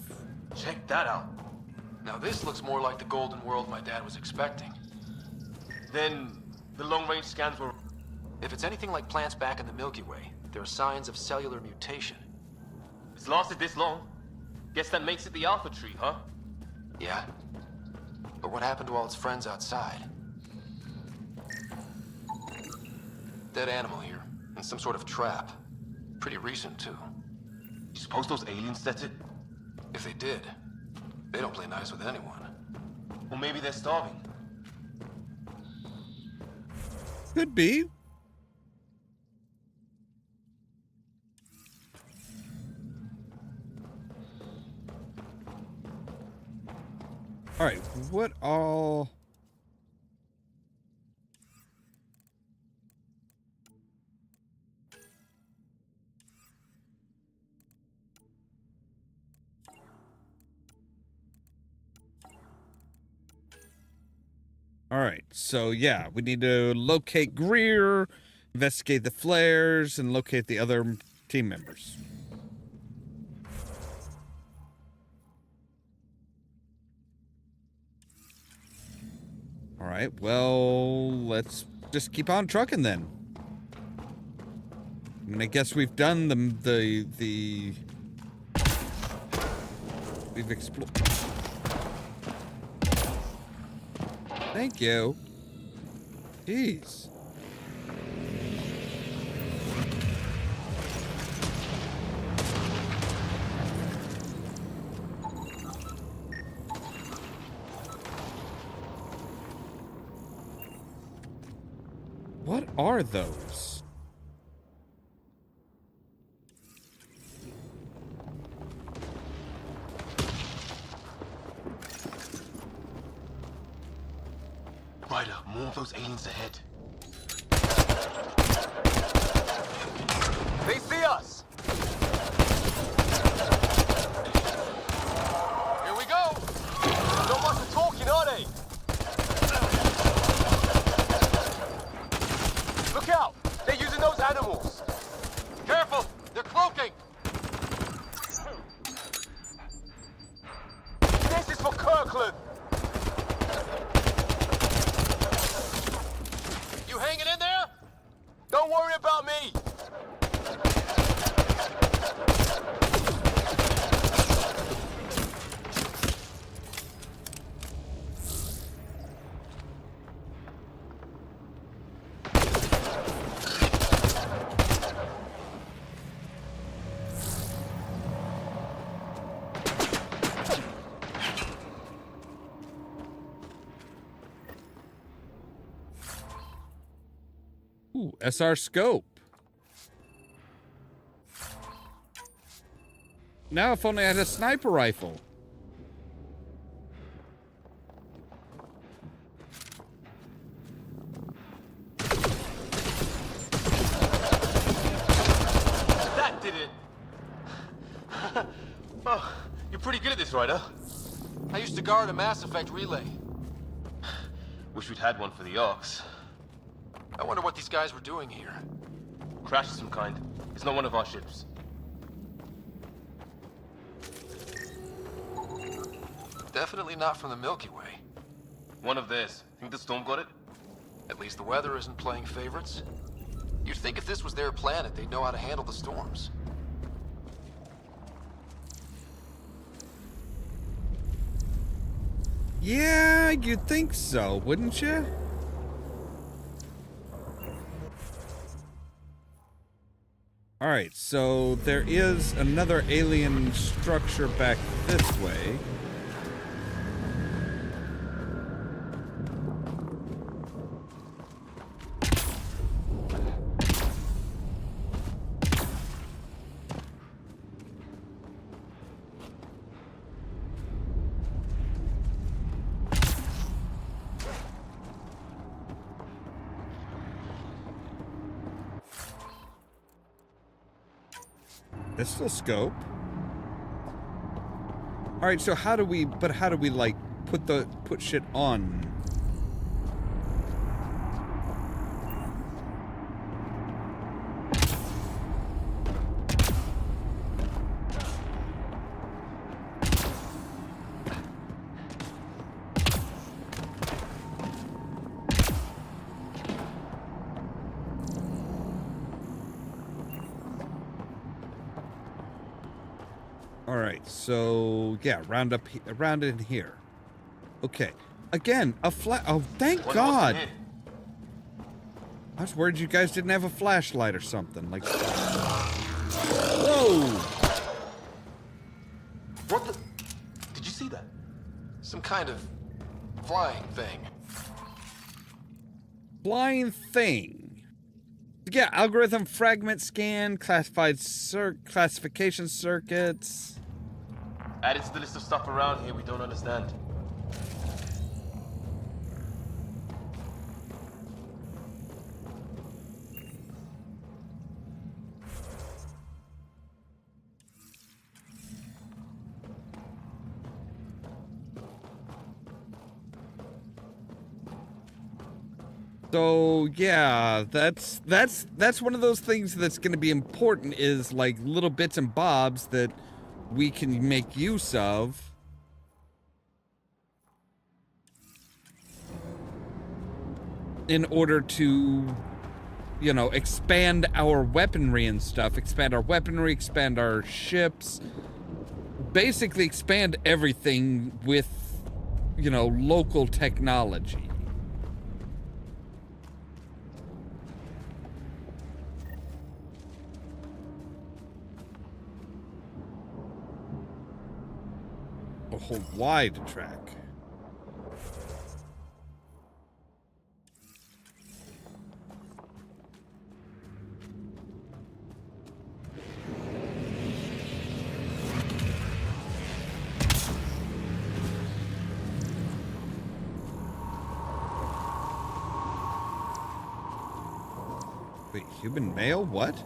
Check that out. Now this looks more like the golden world my dad was expecting. Then the long-range scans were... If it's anything like plants back in the Milky Way, there are signs of cellular mutation. It's lasted this long. Guess that makes it the Alpha Tree, huh? Yeah. But what happened to all its friends outside? Dead animal here, and some sort of trap. Pretty recent, too. You suppose those aliens set it? If they did, they don't play nice with anyone. Or maybe they're starving. Could be. All right, what all... All right, so yeah, we need to locate Greer, investigate the flares, and locate the other team members. All right, well, let's just keep on trucking then. I mean, I guess we've done we've explored. Thank you. Jeez. What are those? Ryder, more of those aliens ahead. They see us! Here we go! Not much of talking, are they? Look out! They're using those animals! Careful! They're cloaking! This is for Kirkland! You hanging in there? Don't worry about me! Ooh, SR scope. Now if only I had a sniper rifle. That did it! Oh, you're pretty good at this, Ryder. I used to guard a Mass Effect relay. Wish we'd had one for the Arcs. I wonder what these guys were doing here. Crash of some kind. It's not one of our ships. Definitely not from the Milky Way. One of theirs. Think the storm got it? At least the weather isn't playing favorites. You'd think if this was their planet, they'd know how to handle the storms. Yeah, you'd think so, wouldn't you? Alright, so there is another alien structure back this way. Pistol scope. All right, so how do we like put shit on? All right, so yeah, round in here. Okay, again, a flash. Oh, thank God! I was worried you guys didn't have a flashlight or something. Like, whoa! What the? Did you see that? Some kind of flying thing. Flying thing. Yeah, algorithm fragment scan, classified classification circuits. Added to the list of stuff around here we don't understand. So yeah, that's one of those things that's going to be important, is like little bits and bobs that we can make use of. In order to, you know, expand our weaponry and stuff, expand our weaponry, expand our ships, basically expand everything with, you know, local technology. Hold Y to track. Wait, human male? What?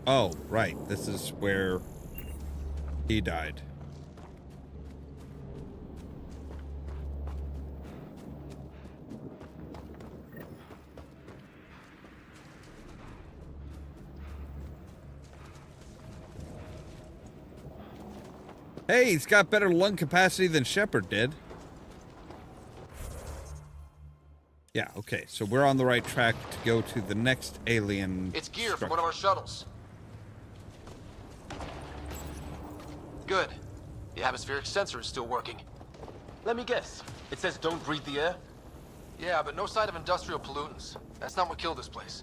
Oh, right. This is where he died. Hey, he's got better lung capacity than Shepard did. Yeah, okay, so we're on the right track to go to the next alien. It's gear from one of our shuttles. Good. The atmospheric sensor is still working. Let me guess. It says don't breathe the air? Yeah, but no sign of industrial pollutants. That's not what killed this place.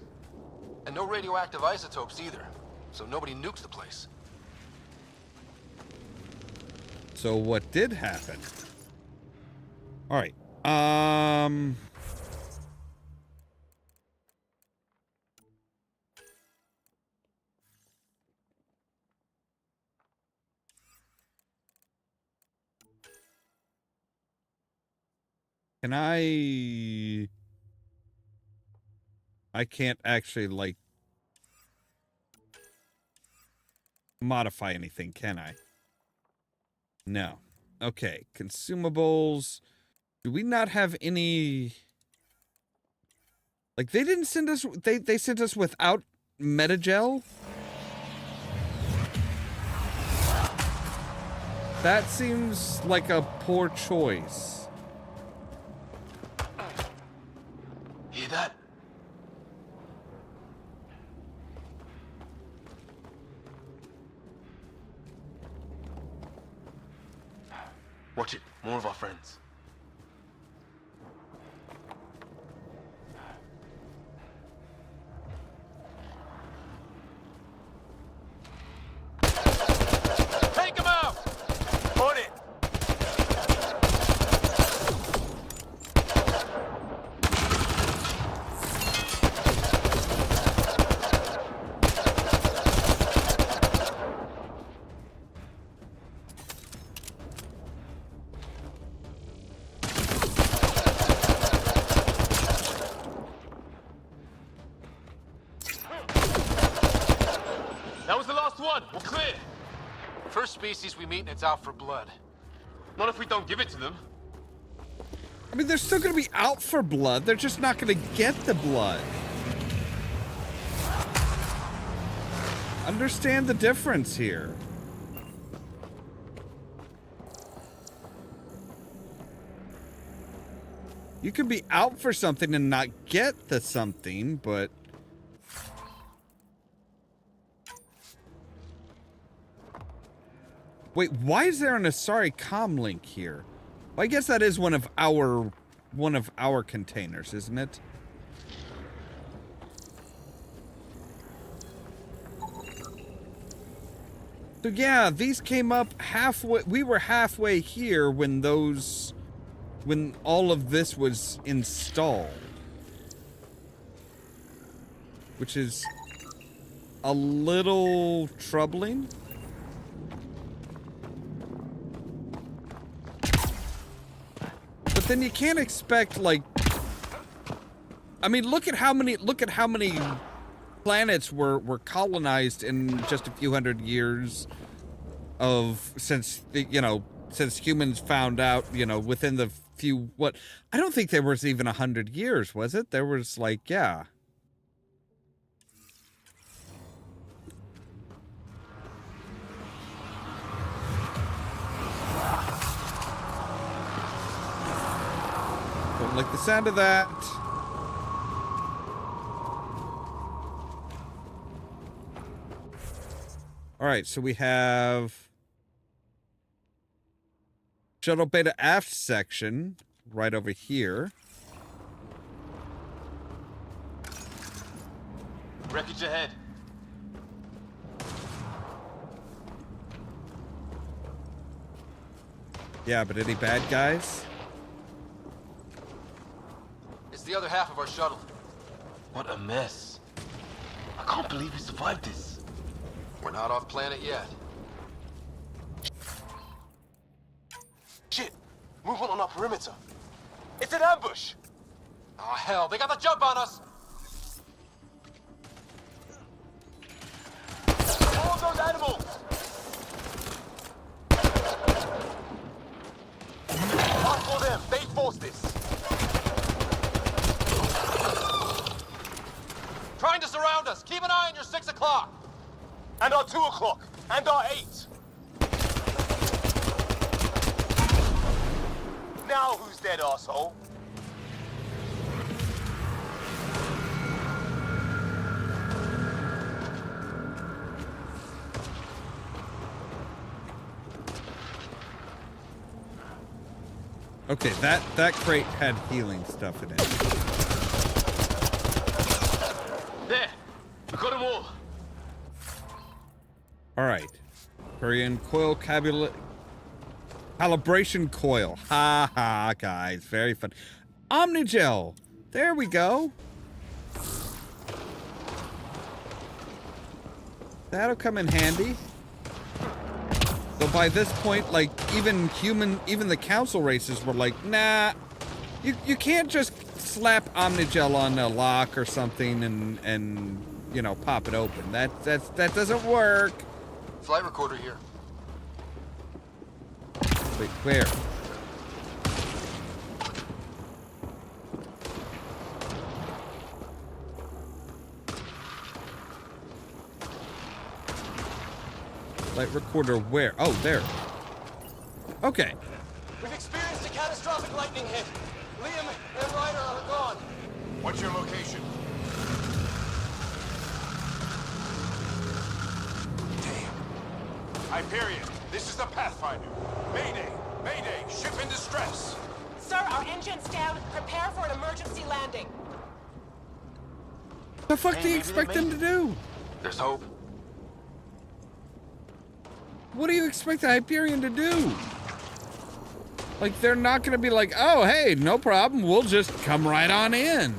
And no radioactive isotopes either. So nobody nukes the place. So what did happen? All right. Can I can't actually, like, modify anything, can I? No. Okay, consumables. Do we not have any... Like, they didn't send us... They sent us without Metagel? That seems like a poor choice. Hear that? Watch it. More of our friends. Take him out! On it! That was the last one. We're clear. First species we meet and it's out for blood. Not if we don't give it to them. I mean, they're still gonna be out for blood. They're just not gonna get the blood. Understand the difference here. You could be out for something and not get the something, but... Wait, why is there an Asari comm link here? Well, I guess that is one of our containers, isn't it? So yeah, these came up halfway. We were halfway here when all of this was installed. Which is a little troubling. But then you can't expect, like, I mean, look at how many planets were colonized in just a few hundred years since humans found out, within the few, I don't think there was even 100 years, was it? There was, like, yeah. Don't like the sound of that. All right, so we have shuttle beta aft section right over here. Wreckage ahead. Yeah, but any bad guys? It's the other half of our shuttle. What a mess. I can't believe we survived this. We're not off planet yet. Shit! Movement on our perimeter. It's an ambush! Oh, hell, they got the jump on us! All those animals! Not for them, they forced this! Trying to surround us! Keep an eye on your 6 o'clock! And our 2 o'clock! And our 8! Now who's dead, arsehole? Okay, that crate had healing stuff in it. There! We got them all! Alright. Korean coil calibration coil. Ha ha, guys. Very fun. Omnigel. There we go. That'll come in handy. So by this point, like, even the council races were like, nah, you can't just slap Omnigel on a lock or something and you know, pop it open. That doesn't work. Flight recorder here. Wait, where? Flight recorder where? Oh, there. Okay. We've experienced a catastrophic lightning hit. Liam and Ryder are gone. What's your location? Hyperion, this is the Pathfinder. Mayday! Mayday! Ship in distress! Sir, our engine's down. Prepare for an emergency landing. The fuck do you expect them to do? There's hope. What do you expect the Hyperion to do? Like, they're not gonna be like, oh, hey, no problem, we'll just come right on in.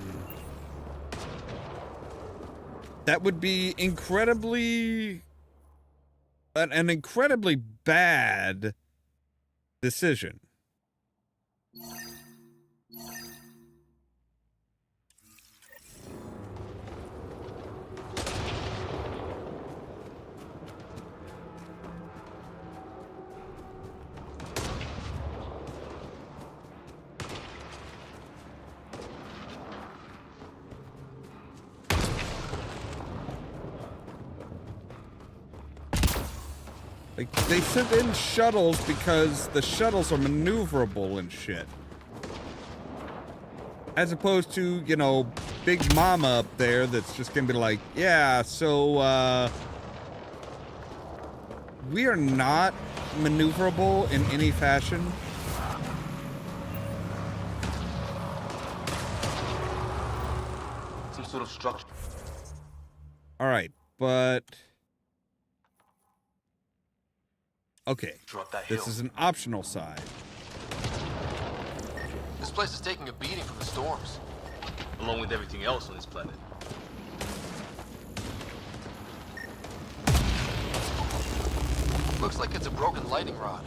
That would be incredibly... an incredibly bad decision. Like, they sent in shuttles because the shuttles are maneuverable and shit. As opposed to, you know, Big Mama up there that's just gonna be like, yeah, so, we are not maneuverable in any fashion. Some sort of structure. Alright, but... okay, this is an optional side. This place is taking a beating from the storms. Along with everything else on this planet. Looks like it's a broken lightning rod.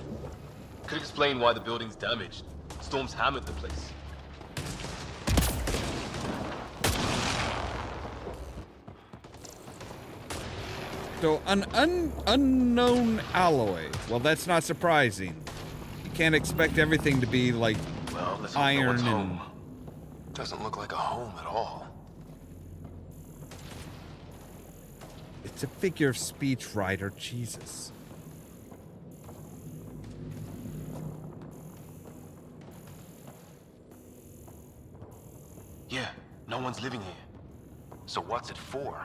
Could explain why the building's damaged. Storms hammered the place. So, an unknown alloy. Well, that's not surprising. You can't expect everything to be like iron and... Doesn't look like a home at all. It's a figure of speech, Ryder. Jesus. Yeah, no one's living here. So what's it for?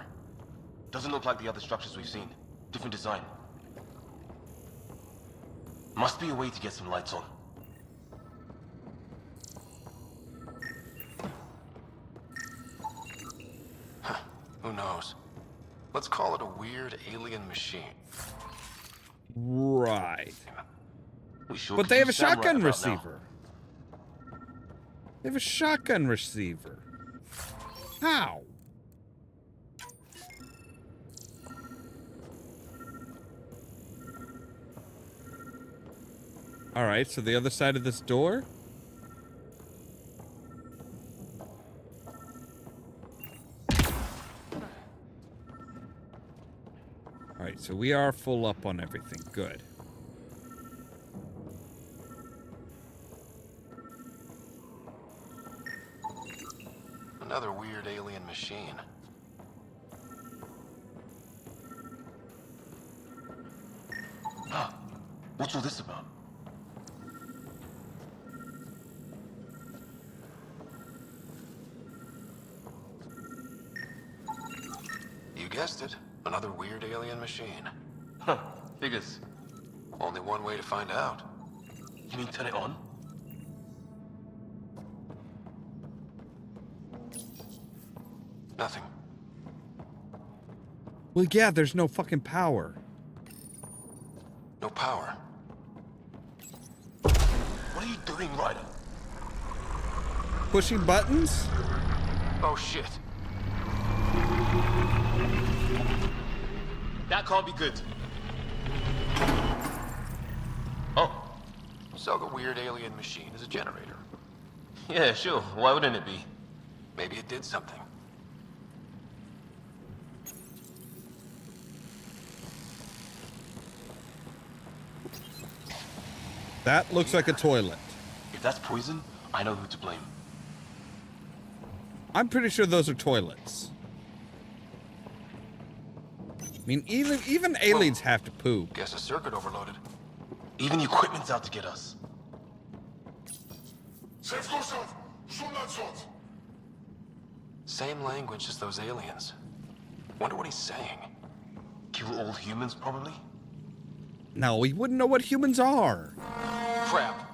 Doesn't look like the other structures we've seen. Different design. Must be a way to get some lights on. Huh, who knows? Let's call it a weird alien machine. Right. Sure, but they have a shotgun receiver. They have a shotgun receiver. How? All right, so the other side of this door? so we are full up on everything. Good. Another weird alien machine. What's all this about? You guessed it. Another weird alien machine. Huh. Figures. Only one way to find out. You mean turn it on? Nothing. Well, yeah, there's no fucking power. No power. What are you doing, Ryder? Pushing buttons? Oh shit. That can't be good. Oh. So the weird alien machine is a generator. Yeah, sure. Why wouldn't it be? Maybe it did something. That looks like a toilet. If that's poison, I know who to blame. I'm pretty sure those are toilets. I mean, even aliens have to poop. Guess a circuit overloaded. Even the equipment's out to get us. Same language as those aliens. Wonder what he's saying. Kill all humans, probably? No, we wouldn't know what humans are. Crap.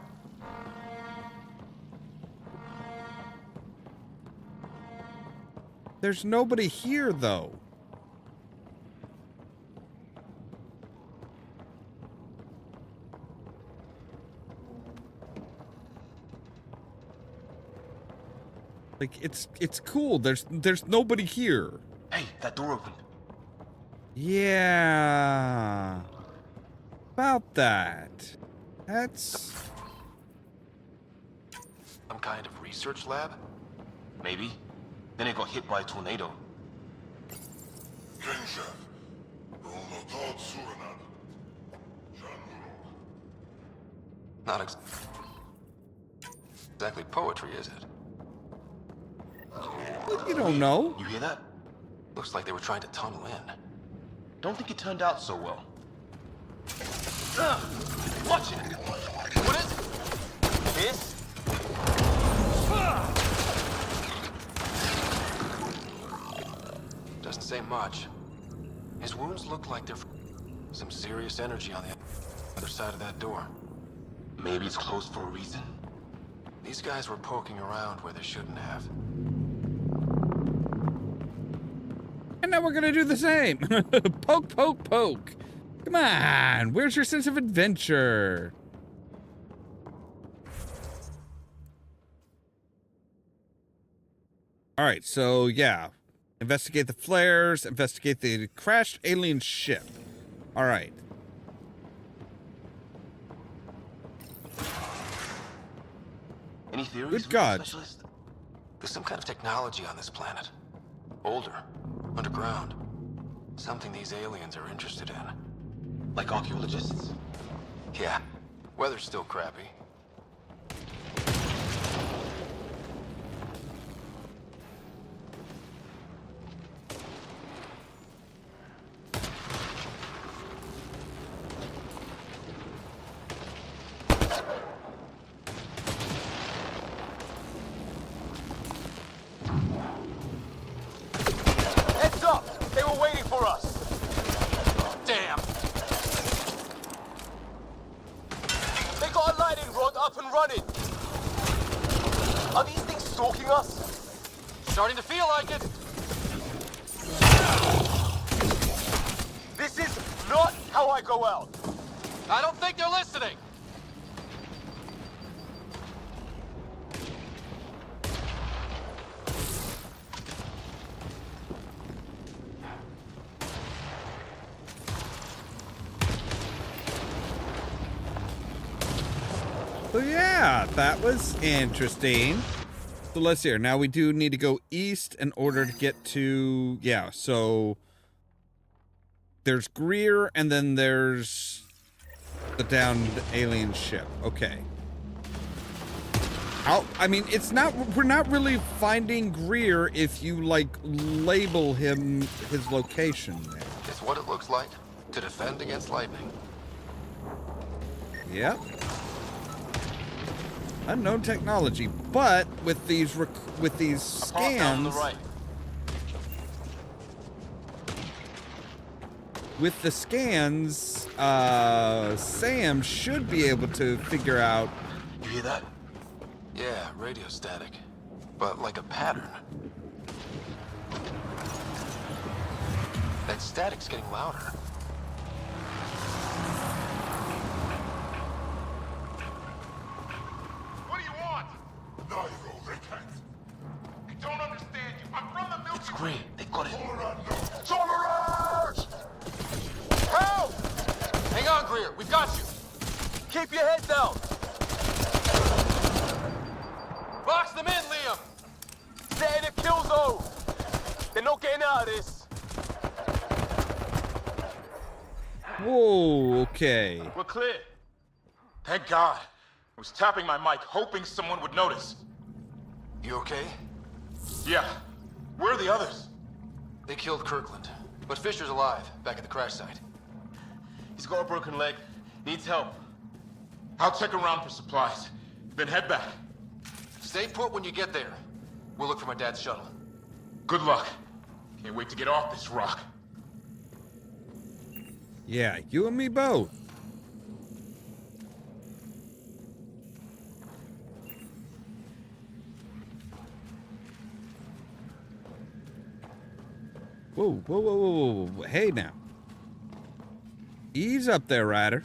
There's nobody here, though. Like, it's cool. There's nobody here. Hey, that door opened. Yeah. About that. That's... Some kind of research lab? Maybe. Then it got hit by a tornado. Not exactly poetry, is it? Well, you don't know. You hear that? Looks like they were trying to tunnel in. Don't think it turned out so well. Watch it! What is it? This? Doesn't say much. His wounds look like they're some serious energy on the other side of that door. Maybe it's closed for a reason? These guys were poking around where they shouldn't have. And now we're gonna do the same. Poke, poke, poke. Come on, where's your sense of adventure? All right, so yeah. Investigate the flares, investigate the crashed alien ship. All right. Any theories? Good God. Specialist? There's some kind of technology on this planet. Older. Underground. Something these aliens are interested in. Like archaeologists? Yeah. Weather's still crappy. Heads up! They were waiting for us! Damn! They got a lightning rod up and running! Are these things stalking us? Starting to feel like it! This is not how I go out! I don't think they're listening! So yeah, that was interesting. So let's see here. Now we do need to go east in order to get to, yeah, so there's Greer, and then there's the downed alien ship. Okay. I mean, it's not, we're not really finding Greer if you, like, label him, his location there. It's what it looks like to defend against lightning. Yep. Unknown technology, but with these scans, with the scans, Sam should be able to figure out. You hear that? Yeah, radio static, but like a pattern. That static's getting louder. What do you want? Neither, they can't. I don't understand you. I'm from the Milky Way. It's green. They've got it. Solarage! Help! Hang on, Greer. We've got you. Keep your head down. Box them in, Liam. Stay in the kill zone. They're not getting out of this. Whoa, okay. We're clear. Thank God. I was tapping my mic, hoping someone would notice. You okay? Yeah. Where are the others? They killed Kirkland, but Fisher's alive, back at the crash site. He's got a broken leg. Needs help. I'll check around for supplies, then head back. Stay put when you get there. We'll look for my dad's shuttle. Good luck. Can't wait to get off this rock. Yeah, you and me both. Whoa, whoa, whoa, whoa, whoa. Hey now. Ease up there, Ryder.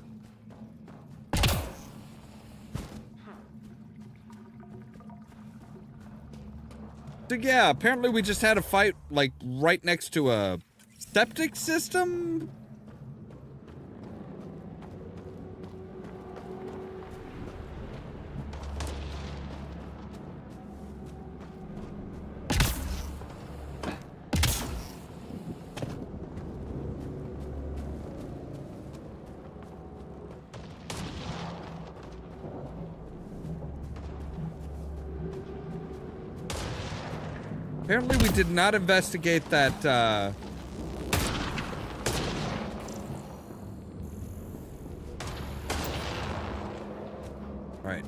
So yeah, apparently we just had a fight, like, right next to a septic system? Apparently we did not investigate that, Right.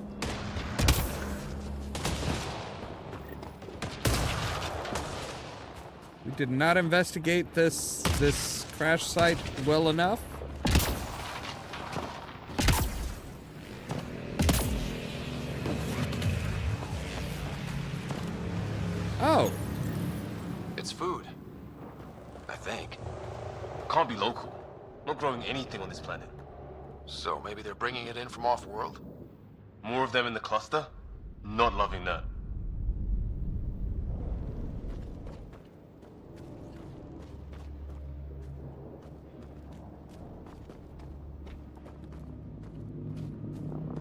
We did not investigate this crash site well enough. Oh. It's food. I think. Can't be local. Not growing anything on this planet. So maybe they're bringing it in from off-world? More of them in the cluster? Not loving that.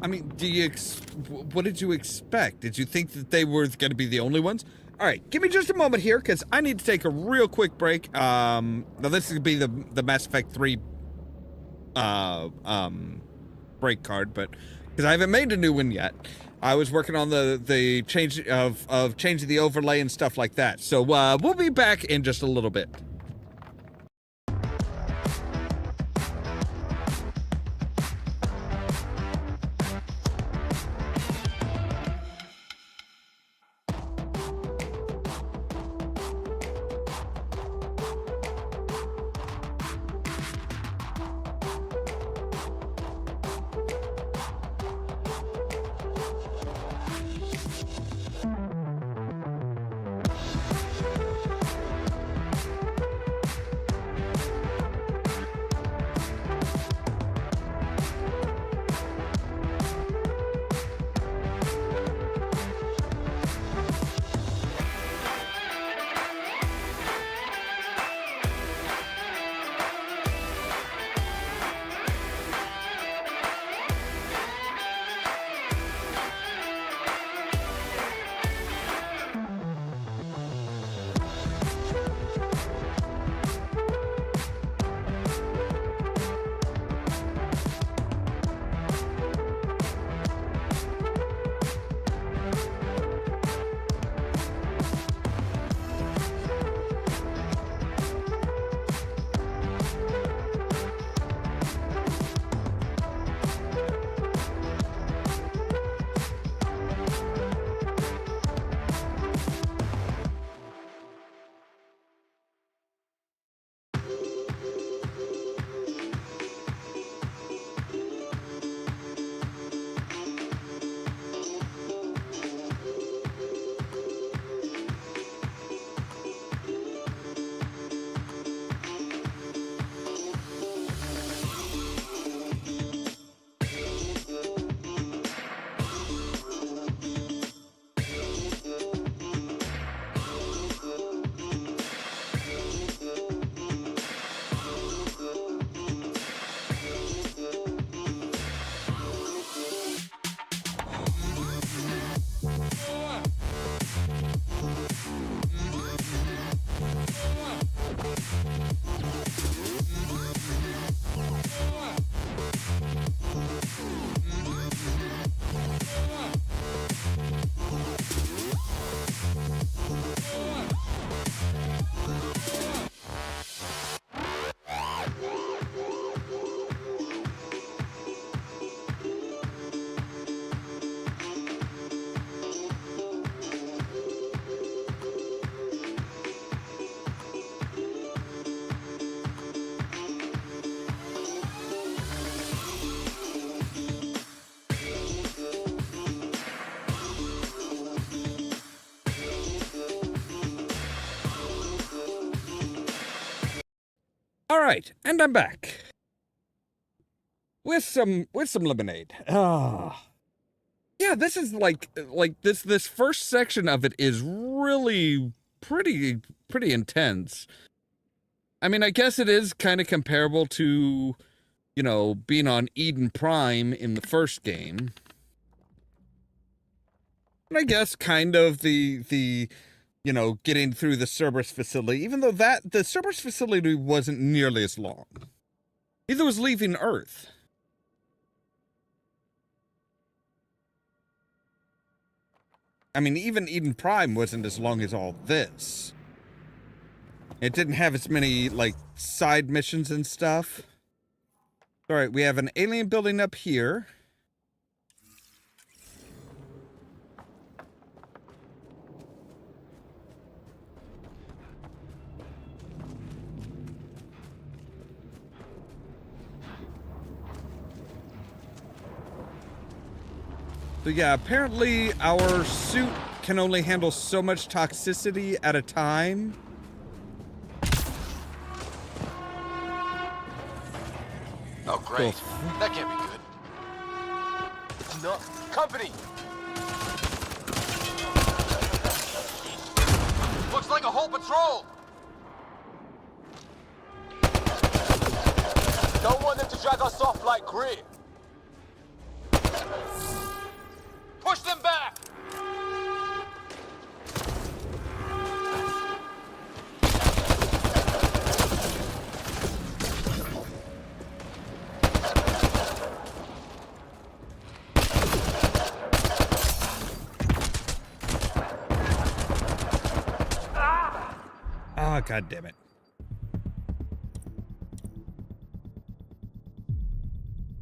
I mean, what did you expect? Did you think that they were going to be the only ones? All right, give me just a moment here, because I need to take a real quick break. Now this is going to be the Mass Effect 3 break card, but because I haven't made a new one yet. I was working on the change of changing the overlay and stuff like that. So we'll be back in just a little bit. All right, and I'm back with some lemonade. Ah, yeah, this is like this first section of it is really pretty intense. I mean, I guess it is kind of comparable to, you know, being on Eden Prime in the first game. And I guess kind of the you know, getting through the Cerberus facility, even though the Cerberus facility wasn't nearly as long. Neither was leaving Earth. I mean, even Eden Prime wasn't as long as all this. It didn't have as many, like, side missions and stuff. Alright, we have an alien building up here. So yeah, apparently our suit can only handle so much toxicity at a time. Oh, great. That can't be good. No. Company! Looks like a whole patrol! Don't want them to drag us off like grit. Push them back! Ah, God damn it.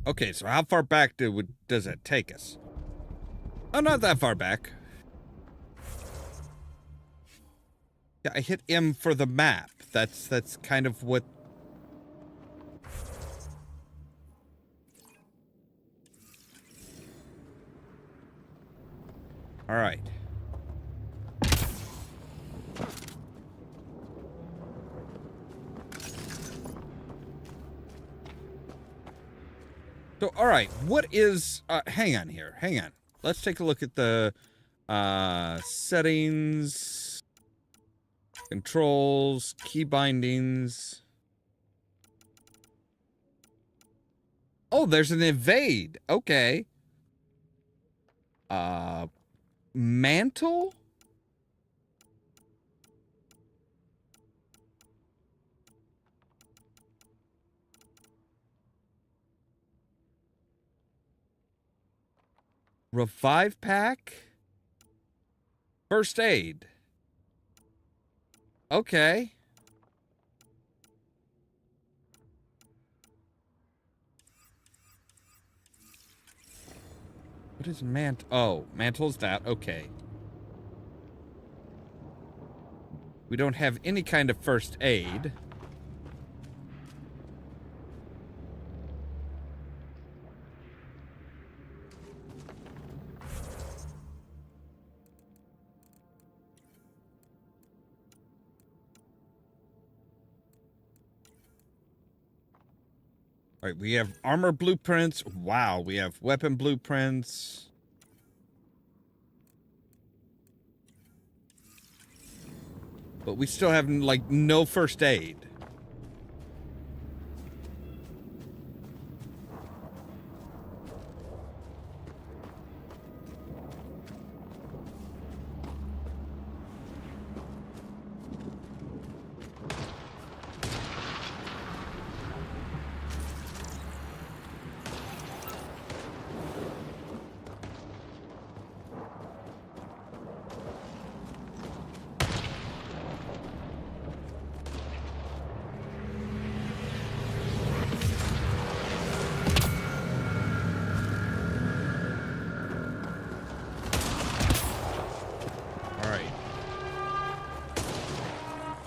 Okay, so how far back does it take us? Oh, not that far back. Yeah, I hit M for the map. That's kind of what... All right. So, all right, what is... hang on here. Hang on. Let's take a look at the settings, controls, key bindings. Oh, there's an evade. Okay. Mantle? Revive pack? First aid. Okay. What is mantle? Oh, mantle's that. Okay. We don't have any kind of first aid. All right, we have armor blueprints. Wow, we have weapon blueprints. But we still have, like, no first aid.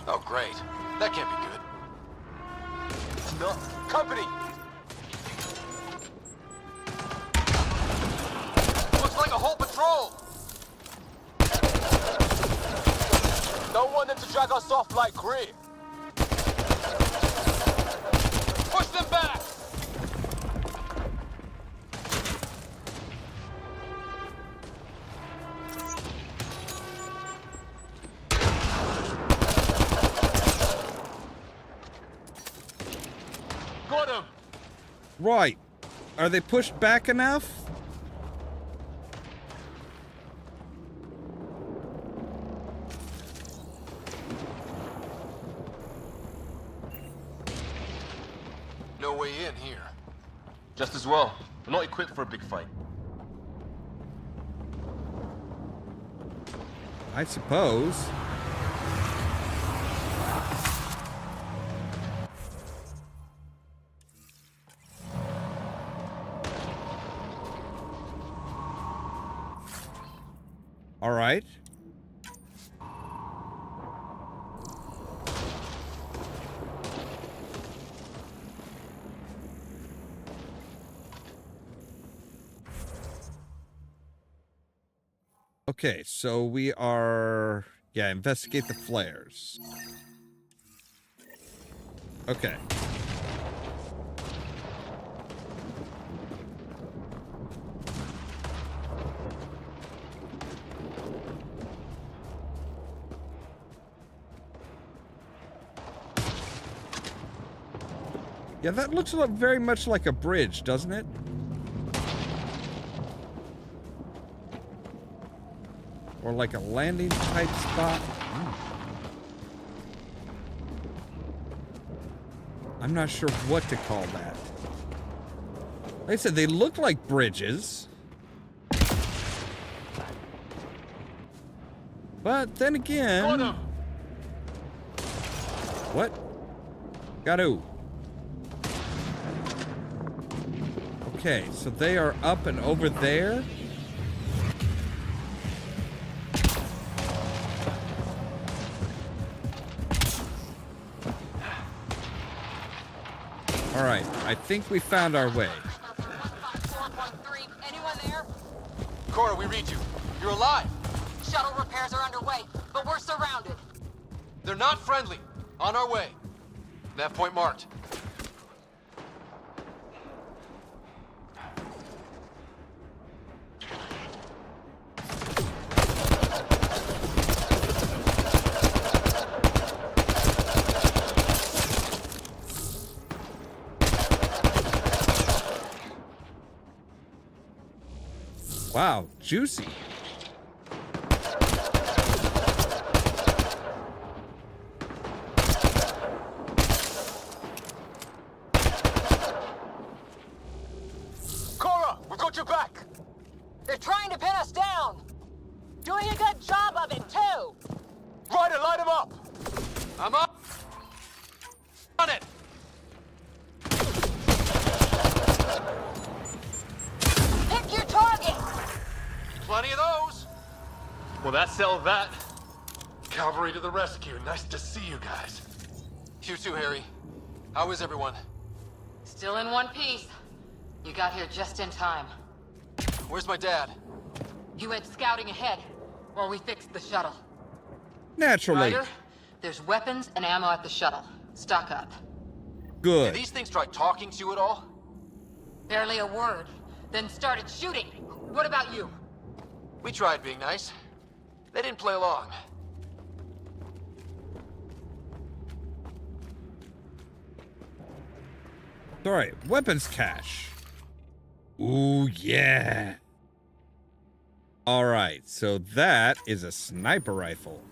Oh, great. That can't be good. No. Company! Looks like a whole patrol! Don't want them to drag us off like grit. them back! Got him! Right. Are they pushed back enough? No way in here. Just as well. We're not equipped for a big fight. I suppose. All right. Okay, so we are... Yeah, investigate the flares. Okay. Yeah, that looks very much like a bridge, doesn't it? Or like a landing type spot. I'm not sure what to call that. Like I said, they look like bridges. But then again... What? Got who? Okay, so they are up and over there. All right, I think we found our way. 4.3. Anyone there? Cora, we read you. You're alive. Shuttle repairs are underway, but we're surrounded. They're not friendly. On our way. Nav point marked. Wow, juicy. Cora, we got your back. They're trying to pin us down. Doing a good job of it, too. Ryder, light him up. I'm up. On it. Pick your target. Plenty of those. Well, that settled that. Cavalry to the rescue. Nice to see you guys. You too, Harry. How is everyone? Still in one piece. You got here just in time. Where's my dad? You went scouting ahead while we fixed the shuttle. Naturally. Ryder, there's weapons and ammo at the shuttle. Stock up. Good. Did these things try talking to you at all? Barely a word. Then started shooting. What about you? We tried being nice. They didn't play along. All right, weapons cache. Ooh, yeah. All right, so that is a sniper rifle.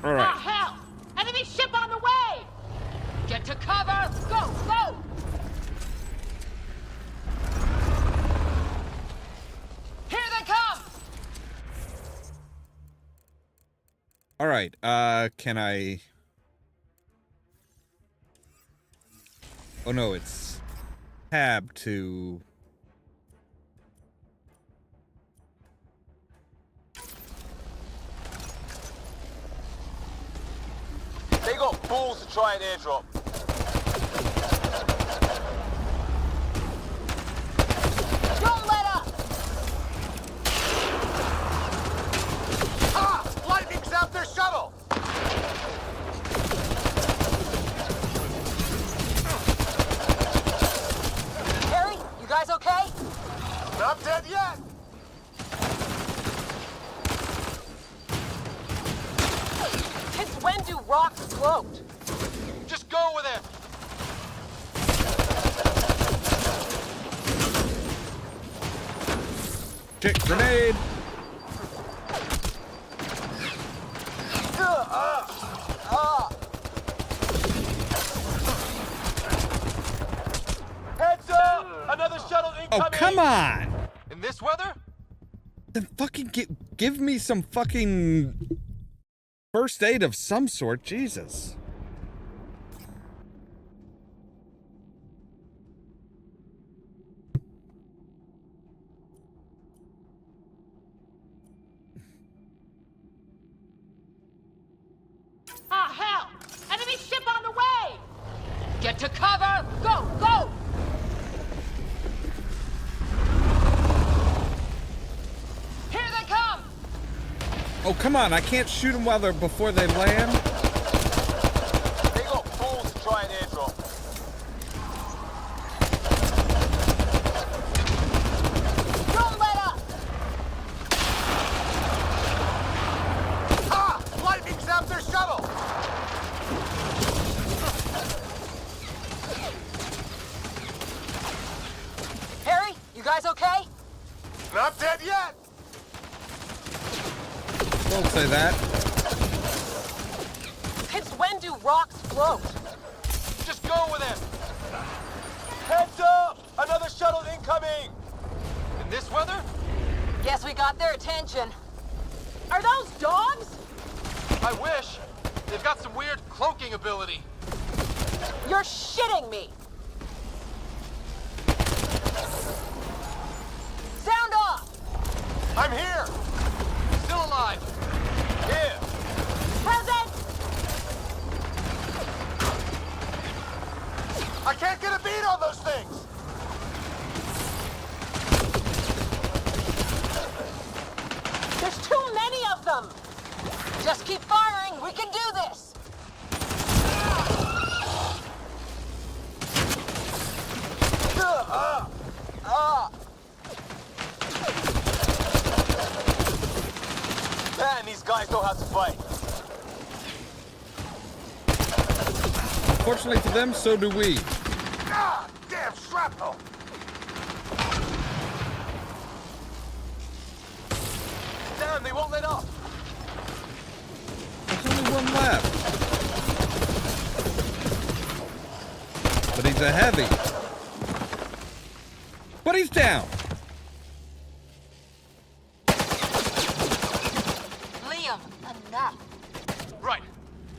All right. Ah, hell! Enemy ship on the way! Get to cover! Go, go! Here they come! All right, can I... Oh no, it's tab to... They got balls to try an airdrop. Don't let up! Ah! Lightning zapped their shuttle! float. Just go with it! Chick grenade! Heads up! Another shuttle incoming! Oh, come on! In this weather? Then fucking give me some fucking first aid of some sort, Jesus. Ah, hell! Enemy ship on the way! Get to cover! Go, go! Here they come! Oh, come on, I can't shoot them while they're before they land. They go fools to try and airdrop. Don't let up! Ah! Lightning zapped their shuttle! Harry, you guys okay? Not dead yet! Don't say that. Since when do rocks float? Just go with it! Heads up! Another shuttle incoming! In this weather? Guess we got their attention. Are those dogs? I wish. They've got some weird cloaking ability. You're shitting me! Sound off! I'm here! Still alive! Here! Present! I can't get a beat on those things! There's too many of them! Just keep firing, we can do this! Man, these guys know how to fight. Unfortunately for them, so do we. Ah! Damn shrapnel! Damn, they won't let up! There's only one left. But he's a heavy. But he's down. Liam, enough. Right.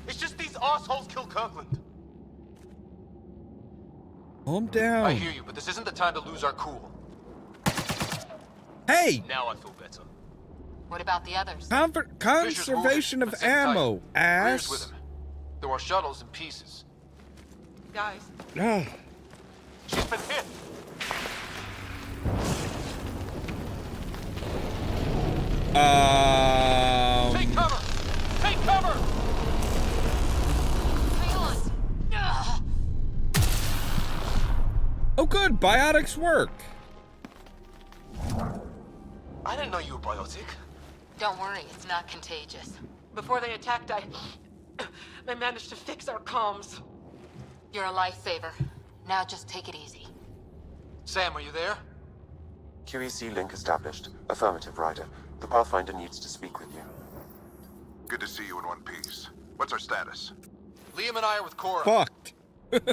It's just these assholes kill Kirkland. Calm down. I hear you, but this isn't the time to lose our cool. Hey! Now I feel better. What about the others? Conservation of ammo, Greer's with ass. him. There are shuttles in pieces. Guys, Ah. She's been hit. Take cover! Take cover! Hang on. Ugh. Oh, good. Biotics work. I didn't know you were biotic. Don't worry, it's not contagious. before they attacked, I managed to fix our comms. You're a lifesaver. Now just take it easy. Sam, are you there? QEC link established. Affirmative, Ryder. The Pathfinder needs to speak with you. Good to see you in one piece. What's our status? Liam and I are with Cora. Fucked.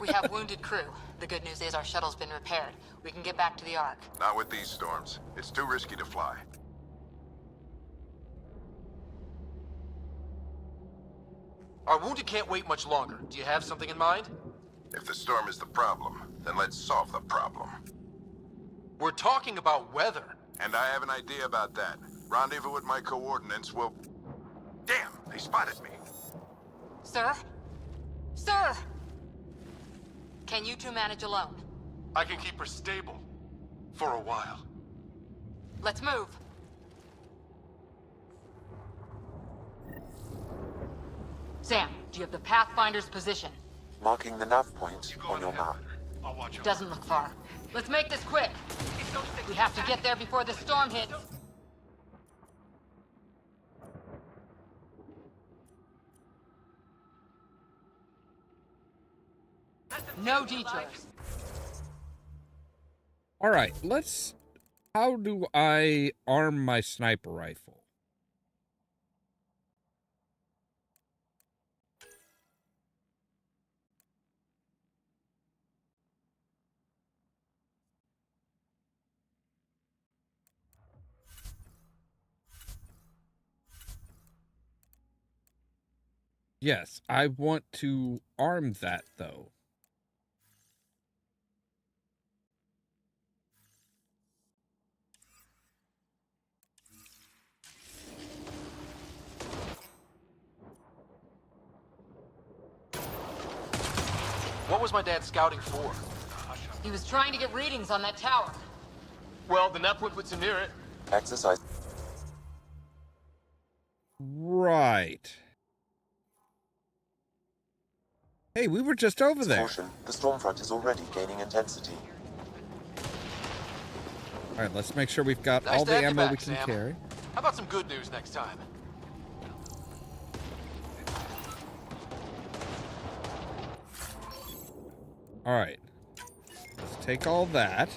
We have wounded crew. The good news is our shuttle's been repaired. We can get back to the Ark. Not with these storms. It's too risky to fly. Our wounded can't wait much longer. Do you have something in mind? If the storm is the problem, then let's solve the problem. We're talking about weather. And I have an idea about that. Rendezvous at my coordinates will... Damn, they spotted me. Sir? Sir! Can you two manage alone? I can keep her stable. For a while. Let's move. Sam, do you have the Pathfinder's position? Marking the nav point on your map. Doesn't look far. Let's make this quick. We have to get there before the storm hits. No detours. All right, let's... How do I arm my sniper rifle? Yes, I want to arm that, though. What was my dad scouting for? He was trying to get readings on that tower. Well, the nav point puts him near it. Exercise. Right. Hey, we were just over there. Caution, the storm front is already gaining intensity. All right, let's make sure we've got Nice all to the have you ammo back, we can Sam. carry. How about some good news next time? All right. Let's take all that.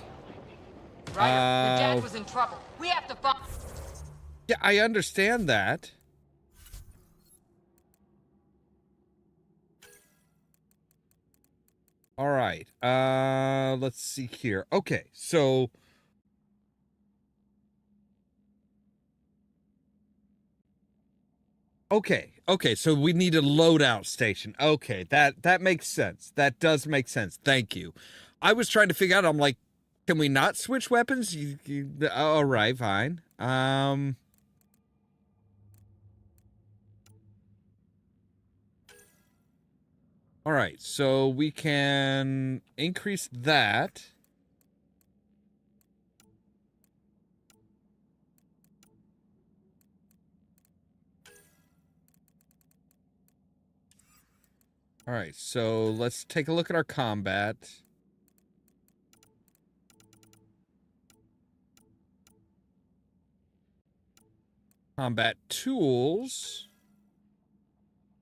Ryder, your dad was in trouble. We have to find... Yeah, I understand that. All right. Let's see here. Okay, so okay, so we need a loadout station. Okay, that makes sense. That does make sense. Thank you. I was trying to figure out, I'm like, can we not switch weapons? All right, fine. All right, so we can increase that. All right, so let's take a look at our combat. Combat tools.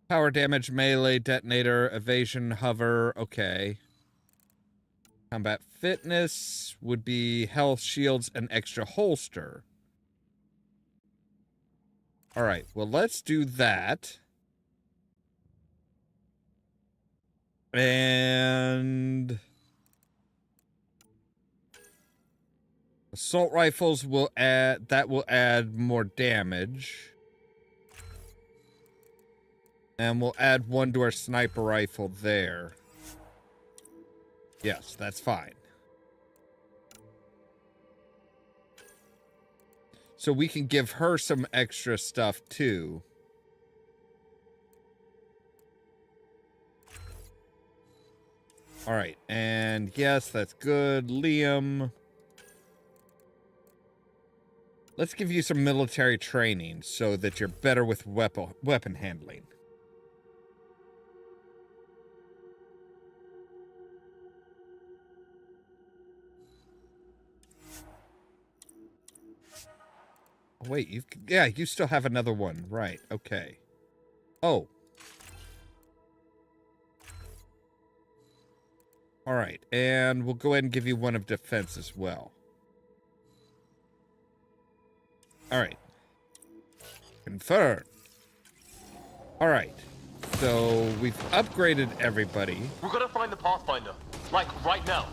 Power damage, melee, detonator, evasion, hover. Okay. Combat fitness would be health, shields, and extra holster. All right, well, let's do that. And assault rifles will add more damage. And we'll add one to our sniper rifle there. Yes, that's fine. So we can give her some extra stuff too. All right, and yes, that's good. Liam, let's give you some military training so that you're better with weapon handling. Wait, you still have another one. Right, okay. Oh. All right, and we'll go ahead and give you one of defense as well. All right. Confirm. All right. So we've upgraded everybody. We're gonna find the Pathfinder. Like, right now.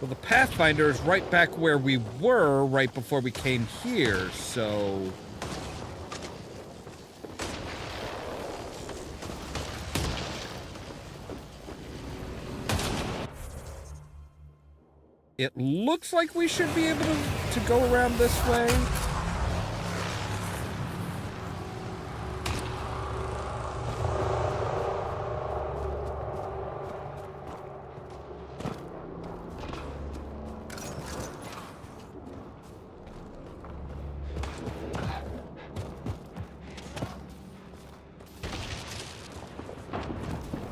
Well, the Pathfinder is right back where we were right before we came here, so... It looks like we should be able to go around this way.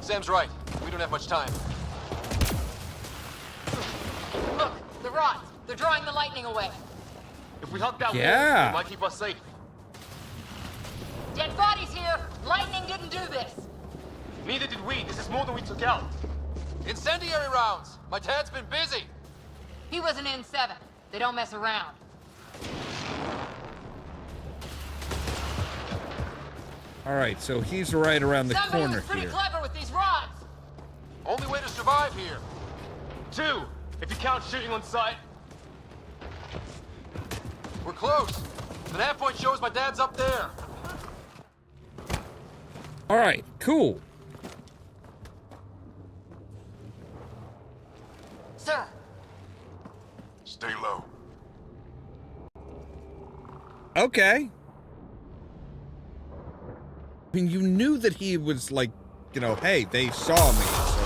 Sam's right. We don't have much time. Look, The rods. They're drawing the lightning away. If we huck that wall, Yeah. it might keep us safe. Dead bodies here. Lightning didn't do this. Neither did we. This is more than we took out. Incendiary rounds! My dad's been busy! He was an N7. They don't mess around. All right, so he's right around the Somebody corner was pretty here. clever with these rods. Only way to survive here. 2, if you count shooting on sight. We're close. The nav point shows my dad's up there. All right, cool. Sir. Stay low. Okay. I mean, you knew that he was like, you know, hey, they saw me, so.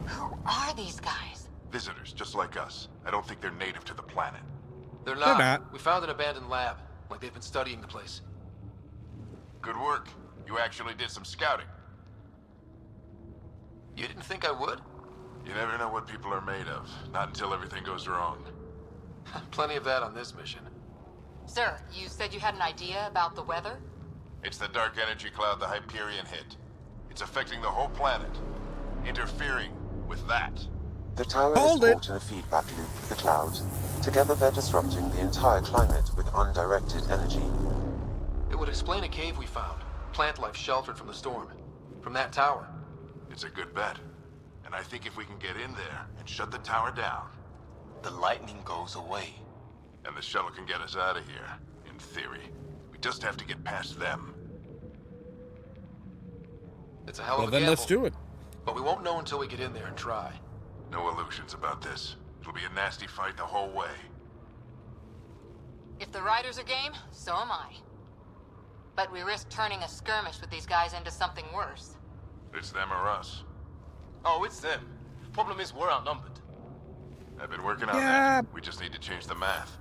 Who are these guys? Visitors, just like us. I don't think they're native to the planet. They're They're not. not. We found an abandoned lab. Like they've been studying the place. Good work. You actually did some scouting. You didn't think I would? You never know what people are made of. Not until everything goes wrong. Plenty of that on this mission. Sir, you said you had an idea about the weather? It's the dark energy cloud the Hyperion hit. It's affecting the whole planet. Interfering with that. The tower is caught in a feedback loop with the cloud. Together they're disrupting the entire climate with undirected energy. It would explain a cave we found. Plant life sheltered from the storm. From that tower. It's a good bet. And I think if we can get in there and shut the tower down, the lightning goes away. And the shuttle can get us out of here, in theory. We just have to get past them. It's a hell of Well, a then gamble. let's do it. But we won't know until we get in there and try. No illusions about this. It'll be a nasty fight the whole way. If the riders are game, so am I. But we risk turning a skirmish with these guys into something worse. It's them or us. Oh, it's them. Problem is, we're outnumbered. I've been working on that. We just need to change the math.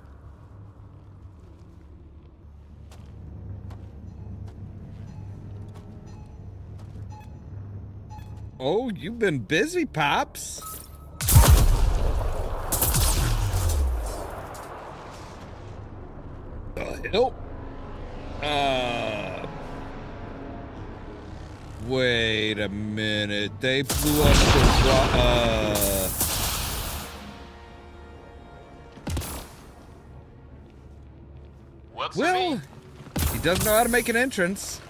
Oh, you've been busy, Pops. Nope. Wait a minute. They blew up the well, he doesn't know how to make an entrance.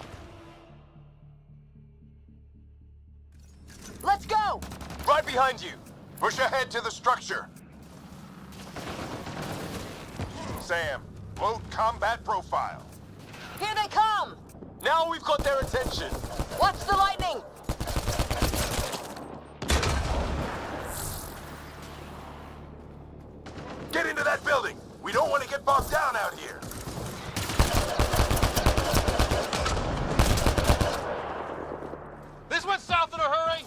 Let's go! Right behind you. Push ahead to the structure. Sam, load combat profile. Here they come! Now we've got their attention. Watch the lightning! Get into that building. We don't want to get bogged down out here. This went south in a hurry.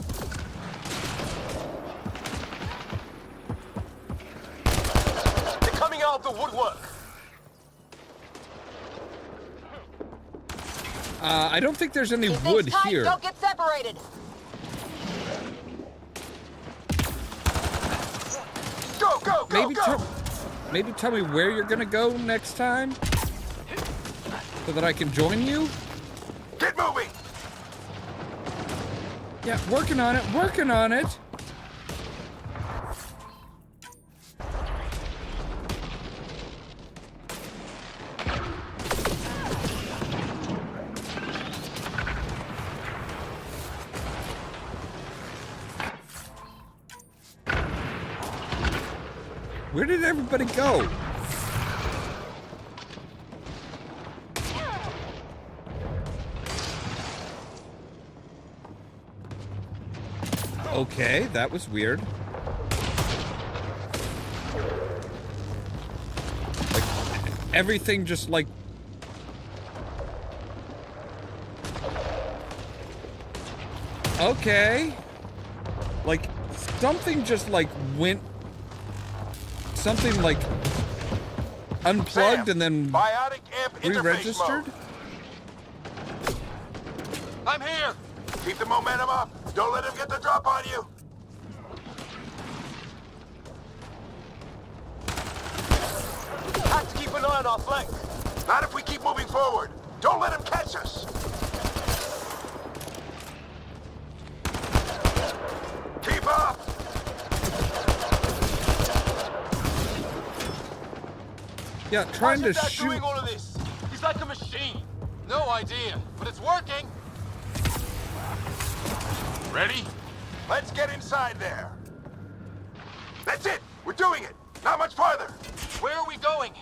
They're coming out of the woodwork. I don't think there's any Keep wood things tight, here. Don't get separated. Go, go, go, Maybe tell me where you're gonna go next time, so that I can join you. Get moving. Yeah, working on it. Working on it. Where did everybody go? Okay, that was weird. Like, everything just like... Okay. Like, something just like went... Something like unplugged and then biotic amp re-registered? I'm here. Keep the momentum up. Don't let him get the drop on you. Have to keep an eye on our flank. Not if we keep moving forward. Don't let him catch us. Keep up. Yeah, trying to How's shoot. doing all of this? He's like a machine. No idea, but it's working. Ready? Let's get inside there. That's it. We're doing it. Not much farther. Where are we going?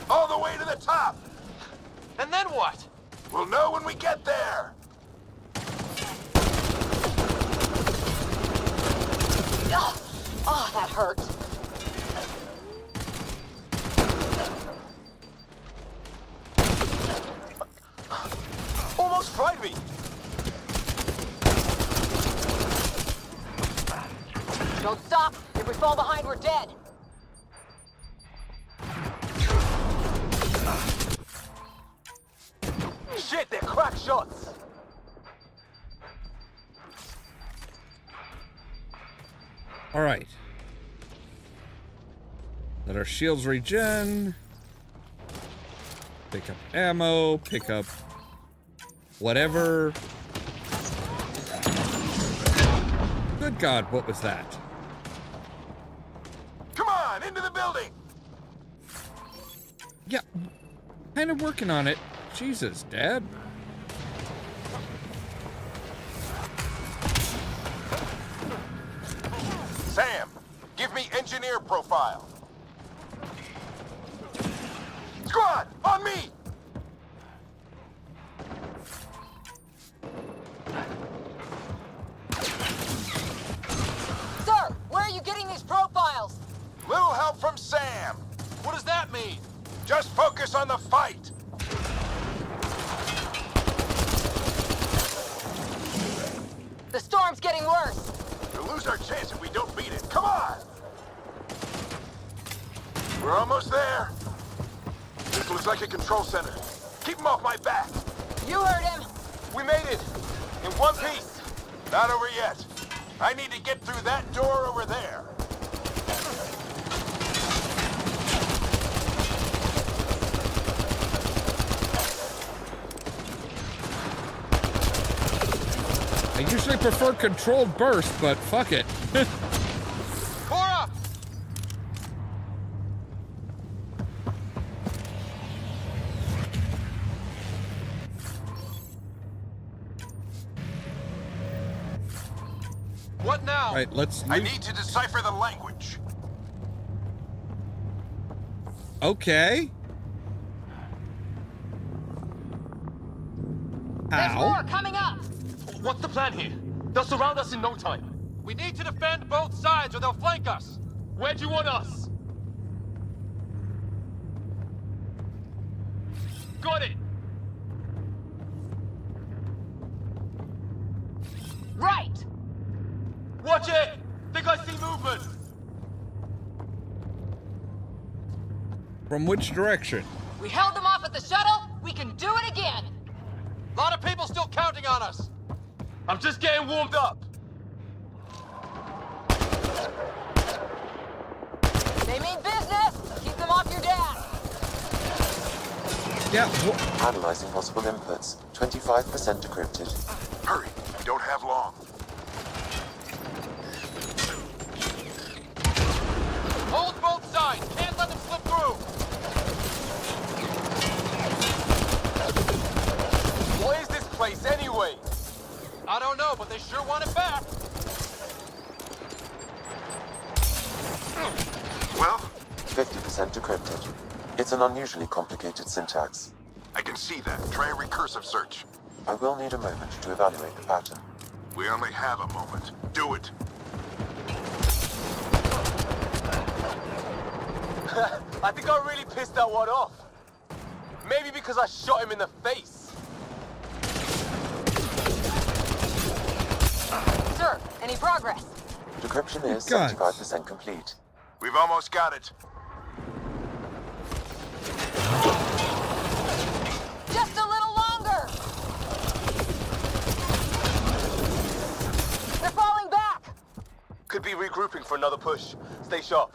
All the way to the top. And then what? We'll know when we get there. Oh, that hurt. Almost fried me. Don't stop. If we fall behind, we're dead. Shit, they're crack shots. All right. Let our shields regen. Pick up ammo. Pick up whatever. Good God, what was that? Come on, into the building. Yeah, kind of working on it. Jesus, Dad. Sam, give me engineer profile. Squad, on me! Sir, where are you getting these profiles? Little help from Sam. What does that mean? Just focus on the fight. The storm's getting worse. We'll lose our chance if we don't beat it. Come on! We're almost there. This looks like a control center. Keep him off my back. You heard him. We made it. In one piece. Not over yet. I need to get through that door over there. I usually prefer controlled burst, but fuck it. Cora! What now? All right, let's. I need to decipher the language. Okay. There's more coming up. What's the plan here? They'll surround us in no time. We need to defend both sides or they'll flank us. Where do you want us? Got it! Right! Watch it! Think I see movement! From which direction? We held them off at the shuttle. We can do it again. A lot of people still counting on us. I'm just getting warmed up. They mean business. Keep them off your dad. Yeah. Analyzing possible inputs. 25% decrypted. Hurry. We don't have long. Hold both sides. Can't let them slip through. What is this place anyway? I don't know, but they sure want it back. Well? 50% decrypted. It's an unusually complicated syntax. I can see that. Try a recursive search. I will need a moment to evaluate the pattern. We only have a moment. Do it. I think I really pissed that one off. Maybe because I shot him in the face. Sir, any progress? Decryption is God. 75% complete. We've almost got it. another push. Stay sharp.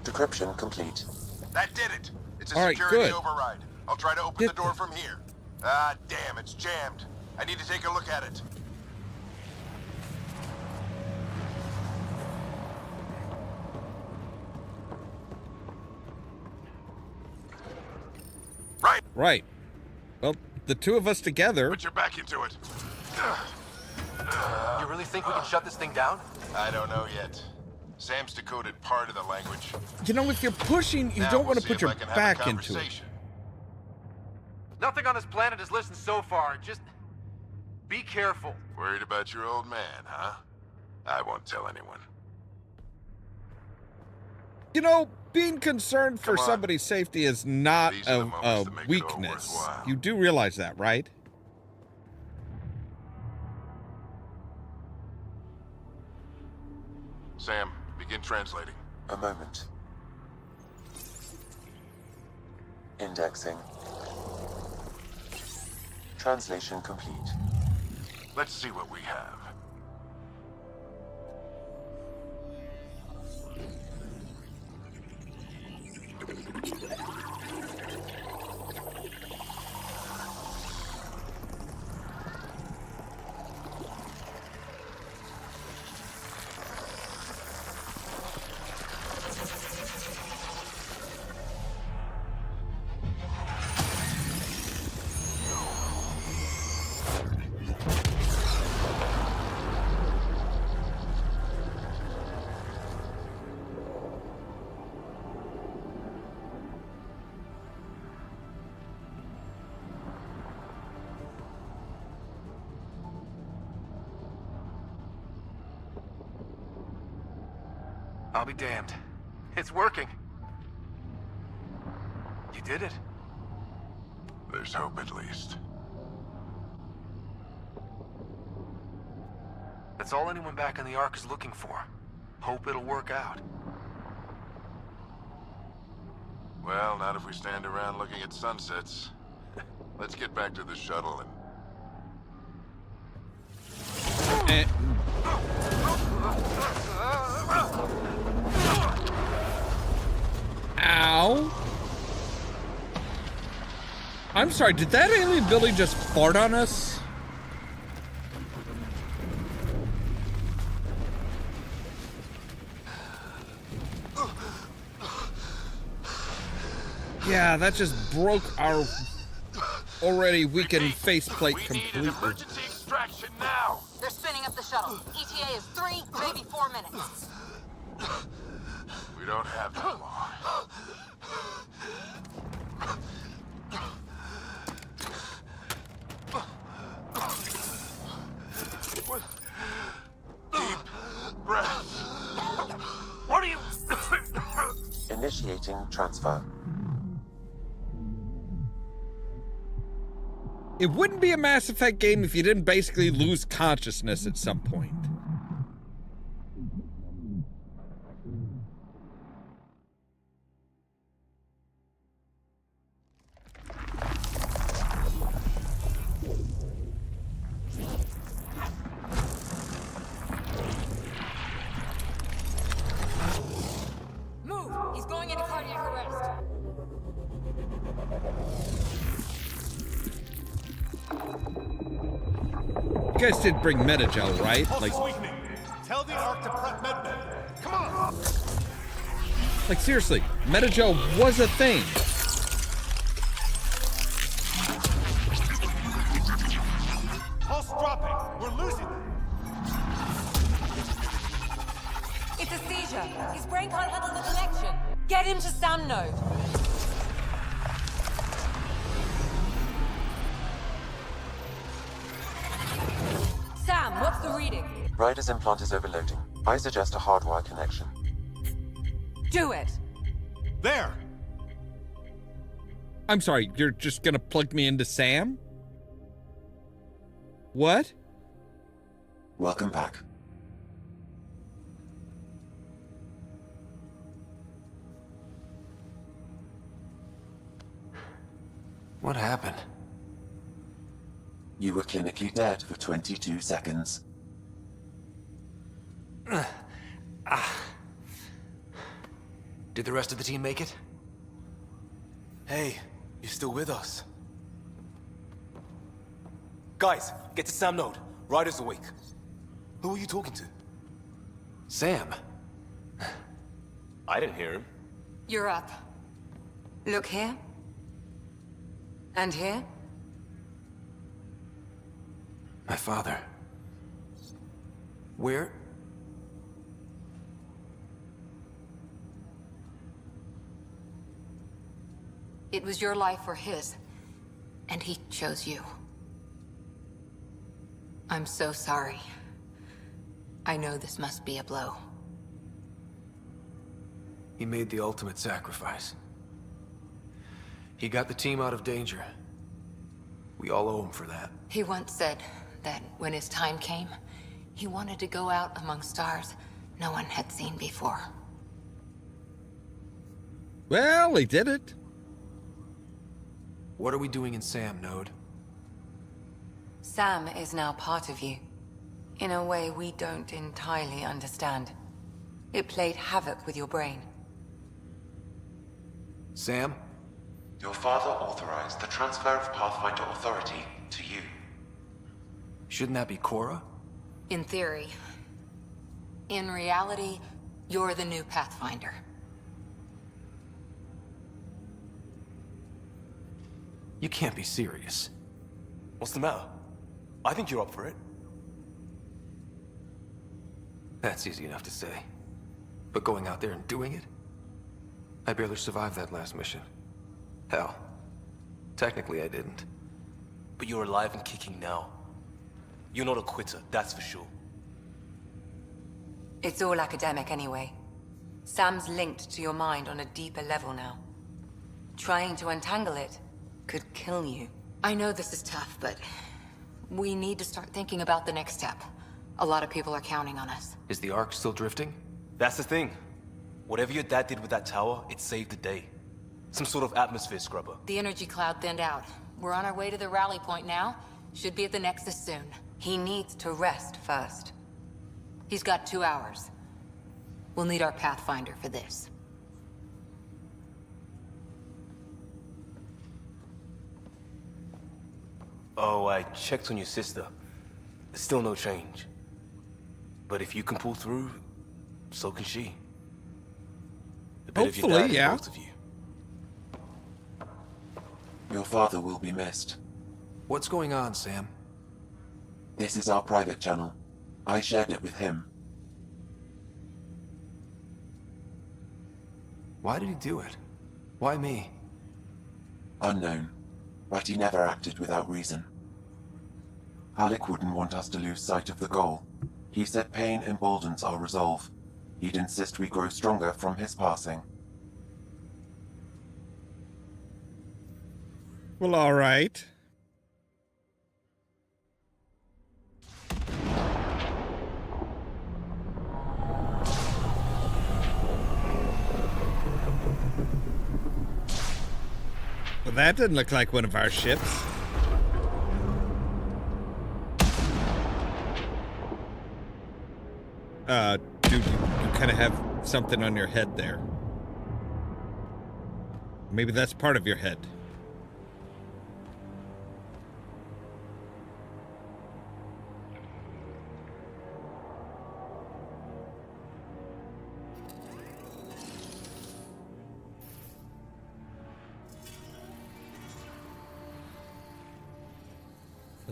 Decryption complete. That did it. It's a All right, security good. override. I'll try to open the door from here. Ah, damn, it's jammed. I need to take a look at it. Right. Well, the two of us together. Put your back into it. You really think we can shut this thing down? I don't know yet. Sam's decoded part of the language. You know, if you're pushing, you Now don't we'll want to see put if your I can have a back into it. conversation. Nothing on this planet has listened so far. Just be careful. Worried about your old man, huh? I won't tell anyone. You know, being concerned for Come on. somebody's safety is not These are the moments a that make it all weakness. worthwhile. You do realize that, right? Sam, begin translating. A moment. Indexing. Translation complete. Let's see what we have. I'll be damned. It's working. You did it. There's hope at least. That's all anyone back in the Ark is looking for. Hope it'll work out. Well, not if we stand around looking at sunsets. Let's get back to the shuttle and... Ow. I'm sorry, did that alien Billy just fart on us? Yeah, that just broke our already weakened faceplate completely. extraction now! They're spinning up the shuttle. ETA is 3, maybe 4 minutes. We don't have that long. Deep breaths. What are you... Initiating transfer. It wouldn't be a Mass Effect game if you didn't basically lose consciousness at some point. Move! He's going into cardiac arrest. You guys did bring Metagel, right? Like, Tell the Ark to prep MedBay. Come on! like seriously, Metagel was a thing. Pulse dropping. We're losing them. It's a seizure. His brain can't handle the connection. Get him to Sam node. Sam, what's the reading? Ryder's implant is overloading. I suggest a hardwire connection. Do it. There! I'm sorry, you're just gonna plug me into Sam? What? Welcome back. What happened? You were clinically dead for 22 seconds. Did the rest of the team make it? Hey, you're still with us. Guys, get to Sam Node. Ryder's awake. Who are you talking to? Sam. I didn't hear him. You're up. Look here. And here. My father. Where? It was your life or his, and he chose you. I'm so sorry. I know this must be a blow. He made the ultimate sacrifice. He got the team out of danger. We all owe him for that. He once said that when his time came, he wanted to go out among stars no one had seen before. Well, he did it. What are we doing in Sam, Node? Sam is now part of you. In a way we don't entirely understand. It played havoc with your brain. Sam? Your father authorized the transfer of Pathfinder authority to you. Shouldn't that be Cora? In theory. In reality, you're the new Pathfinder. You can't be serious. What's the matter? I think you're up for it. That's easy enough to say. But going out there and doing it? I barely survived that last mission. Hell, technically I didn't. But you're alive and kicking now. You're not a quitter, that's for sure. It's all academic anyway. Sam's linked to your mind on a deeper level now. Trying to untangle it could kill you. I know this is tough, but we need to start thinking about the next step. A lot of people are counting on us. Is the Ark still drifting? That's the thing. Whatever your dad did with that tower, it saved the day. Some sort of atmosphere scrubber. The energy cloud thinned out. We're on our way to the rally point now. Should be at the Nexus soon. He needs to rest first. He's got 2 hours. We'll need our Pathfinder for this. Oh, I checked on your sister. Still no change. But if you can pull through, so can she. A bit of your Hopefully, dad in yeah. both of you. Your father will be missed. What's going on, Sam? This is our private channel. I shared it with him. Why did he do it? Why me? Unknown, but he never acted without reason. Alec wouldn't want us to lose sight of the goal. He said pain emboldens our resolve. He'd insist we grow stronger from his passing. Well, all right. Well, that didn't look like one of our ships. Dude, you kind of have something on your head there. Maybe that's part of your head.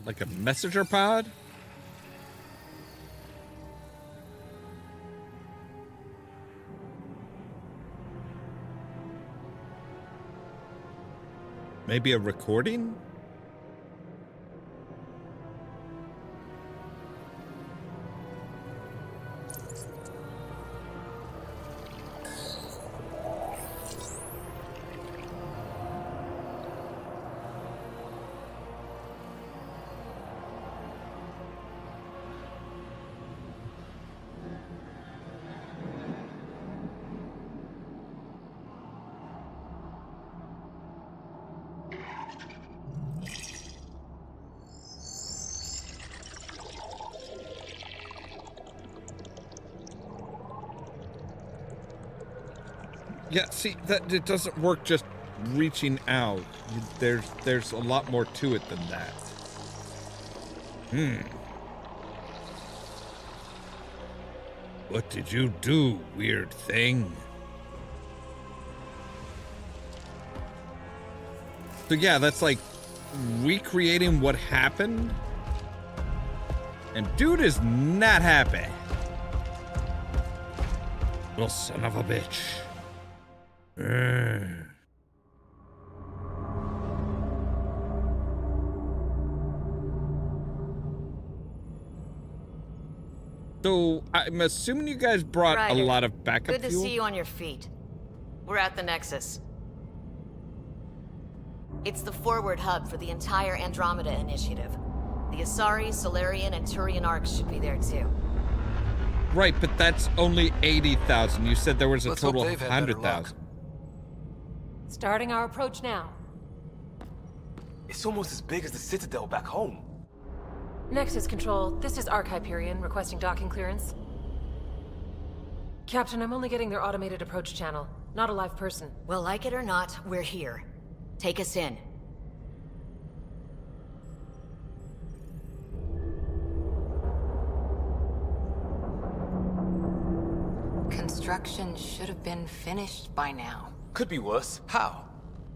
Like a messenger pod? Maybe a recording? Yeah, see, that it doesn't work just reaching out. There's a lot more to it than that. What did you do, weird thing? So yeah, that's like recreating what happened. And dude is not happy. Little son of a bitch. So I'm assuming you guys brought a Ryder, lot of backup good to fuel? see you on your feet. We're at the Nexus. It's the forward hub for the entire Andromeda initiative. The Asari, Solarian, and Turian arcs should be there too. Right, but that's only 80,000. You said there was a Let's hope total of they've had better 100,000. Starting our approach now. It's almost as big as the Citadel back home. Nexus Control, this is Arc Hyperion requesting docking clearance. Captain, I'm only getting their automated approach channel, not a live person. Well, like it or not, we're here. Take us in. Construction should have been finished by now. Could be worse. How?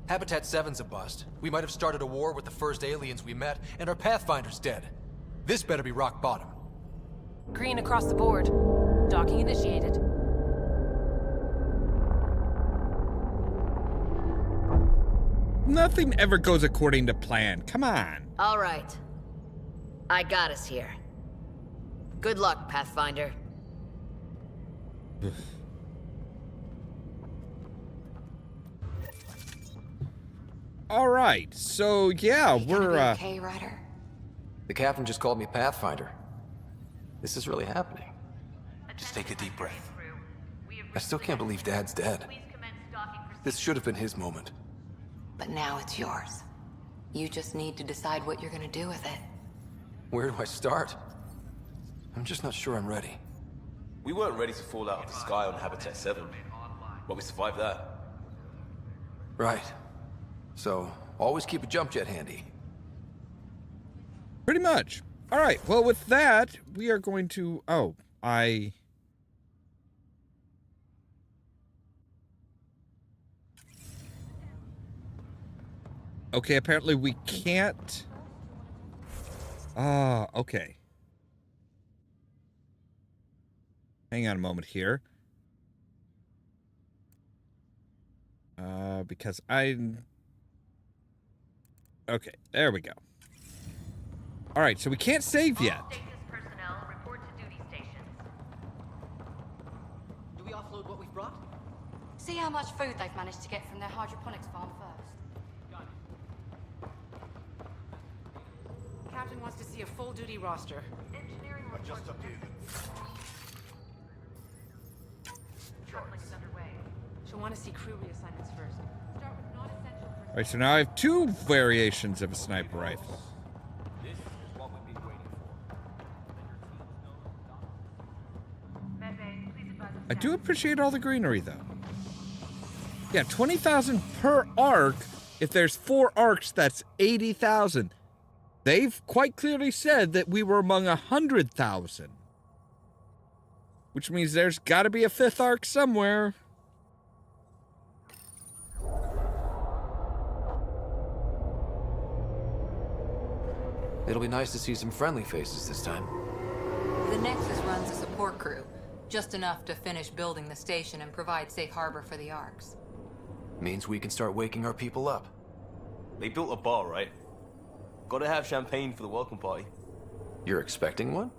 Habitat 7's a bust. We might have started a war with the first aliens we met, and our Pathfinder's dead. This better be rock bottom. Green across the board. Docking initiated. Nothing ever goes according to plan. Come on. All right. I got us here. Good luck, Pathfinder. All right. So, yeah, we're Okay, Ryder? The captain just called me Pathfinder. This is really happening. Just take a deep breath. I still can't believe Dad's dead. This should have been his moment. But now it's yours. You just need to decide what you're gonna do with it. Where do I start? I'm just not sure I'm ready. We weren't ready to fall out of the sky on Habitat 7, but we survived that. Right. So, always keep a jump jet handy. pretty much. All right. Well, with that, we are going to... Oh, Okay, apparently we can't... okay. Hang on a moment here. Because okay, there we go. All right, so we can't save yet. Do we offload what we've brought? See how much food they've managed to get from their hydroponics farm first. Captain wants to see a full-duty roster. Engineering Just updated. is underway. She'll want to see crew reassignments first. Start with non-essential personnel. All right, so now I have two variations of a sniper rifle. This is what we've been waiting for. I do appreciate all the greenery, though. Yeah, 20,000 per arc. If there's 4 arcs, that's 80,000. They've quite clearly said that we were among 100,000. Which means there's got to be a 5th arc somewhere. It'll be nice to see some friendly faces this time. The Nexus runs a support crew, just enough to finish building the station and provide safe harbor for the arcs. Means we can start waking our people up. They built a bar, right? Gotta have champagne for the welcome party. You're expecting one?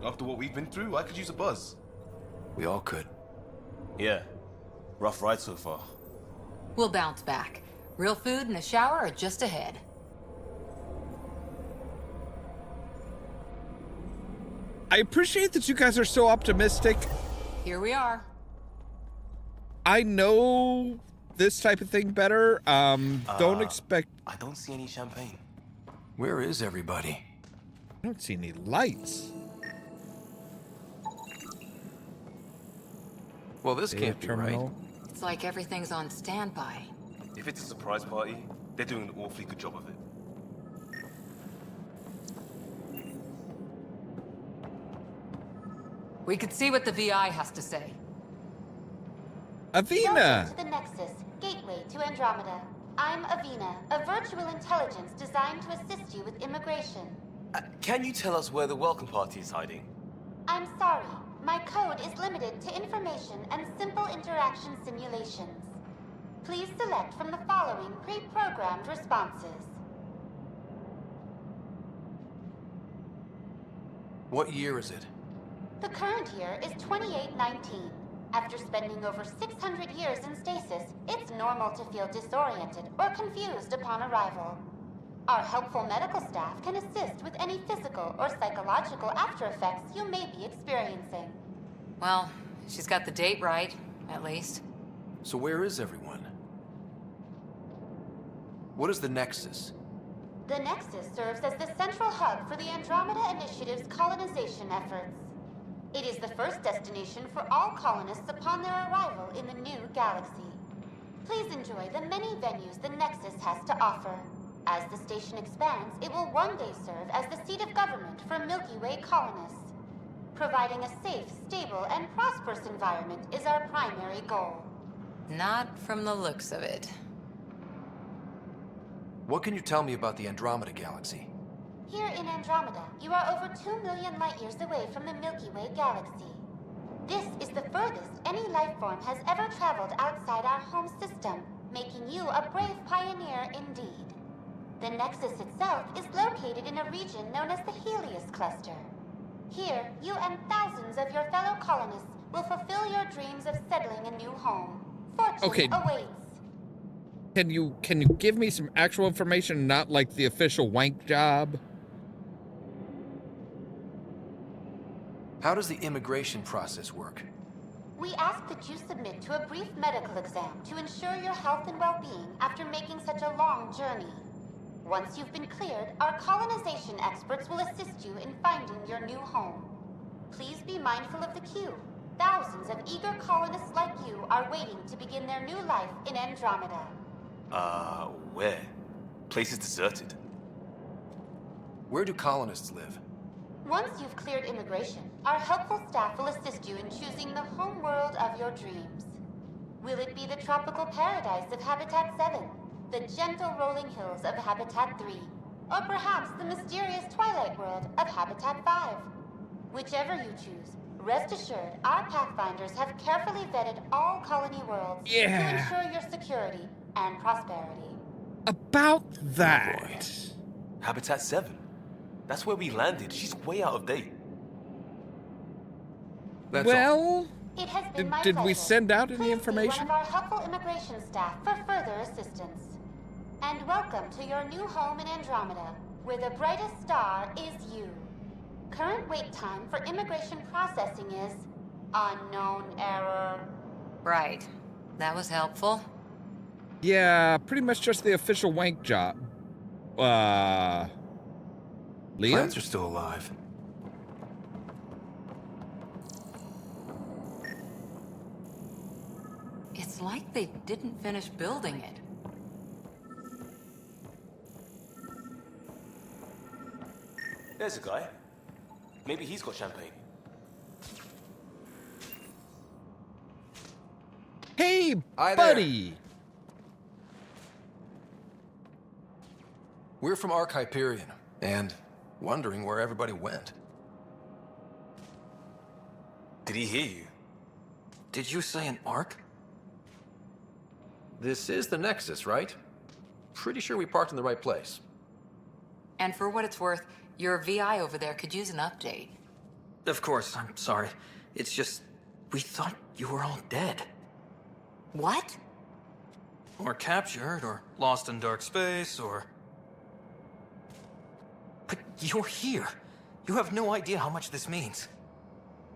After what we've been through, I could use a buzz. We all could. Yeah. Rough ride so far. We'll bounce back. Real food and a shower are just ahead. I appreciate that you guys are so optimistic. Here we are. I know this type of thing better. Don't expect... I don't see any champagne. Where is everybody? I don't see any lights. Well, this Data can't be terminal. right. It's like everything's on standby. If it's a surprise party, they're doing an awfully good job of it. We could see what the VI has to say. Avina! Welcome to the Nexus, gateway to Andromeda. I'm Avina, a virtual intelligence designed to assist you with immigration. Can you tell us where the welcome party is hiding? I'm sorry, my code is limited to information and simple interaction simulations. Please select from the following pre-programmed responses. What year is it? The current year is 2819. After spending over 600 years in stasis, it's normal to feel disoriented or confused upon arrival. Our helpful medical staff can assist with any physical or psychological after effects you may be experiencing. Well, she's got the date right, at least. So where is everyone? What is the Nexus? The Nexus serves as the central hub for the Andromeda Initiative's colonization efforts. It is the first destination for all colonists upon their arrival in the new galaxy. Please enjoy the many venues the Nexus has to offer. As the station expands, it will one day serve as the seat of government for Milky Way colonists. Providing a safe, stable, and prosperous environment is our primary goal. Not from the looks of it. What can you tell me about the Andromeda galaxy? Here in Andromeda, you are over 2 million light-years away from the Milky Way galaxy. This is the furthest any life form has ever traveled outside our home system, making you a brave pioneer indeed. The Nexus itself is located in a region known as the Helios Cluster. Here, you and thousands of your fellow colonists will fulfill your dreams of settling a new home. Fortune awaits. Can you give me some actual information, not like the official wank job? How does the immigration process work? We ask that you submit to a brief medical exam to ensure your health and well-being after making such a long journey. Once you've been cleared, our colonization experts will assist you in finding your new home. Please be mindful of the queue. Thousands of eager colonists like you are waiting to begin their new life in Andromeda. Where? Place is deserted. Where do colonists live? Once you've cleared immigration, our helpful staff will assist you in choosing the home world of your dreams. Will it be the tropical paradise of Habitat 7, the gentle rolling hills of Habitat 3, or perhaps the mysterious twilight world of Habitat 5? Whichever you choose, rest assured our Pathfinders have carefully vetted all colony worlds to ensure your security and prosperity. About that. Habitat 7. That's where we landed. She's way out of date. Well, It has been my did we pleasure. send out any Please see information? one of our helpful immigration staff for further assistance. And welcome to your new home in Andromeda, where the brightest star is you. Current wait time for immigration processing is unknown error. Right. That was helpful. Yeah, pretty much just the official wank job. Liam? Plants are still alive. It's like they didn't finish building it. There's a guy. Maybe he's got champagne. Hey, Hi there. buddy! We're from Ark Hyperion, and wondering where everybody went. Did he hear you? Did you say an Ark? This is the Nexus, right? Pretty sure we parked in the right place. And for what it's worth, your VI over there could use an update. Of course, I'm sorry. It's just, we thought you were all dead. What? Or captured, or lost in dark space, or... But you're here. You have no idea how much this means.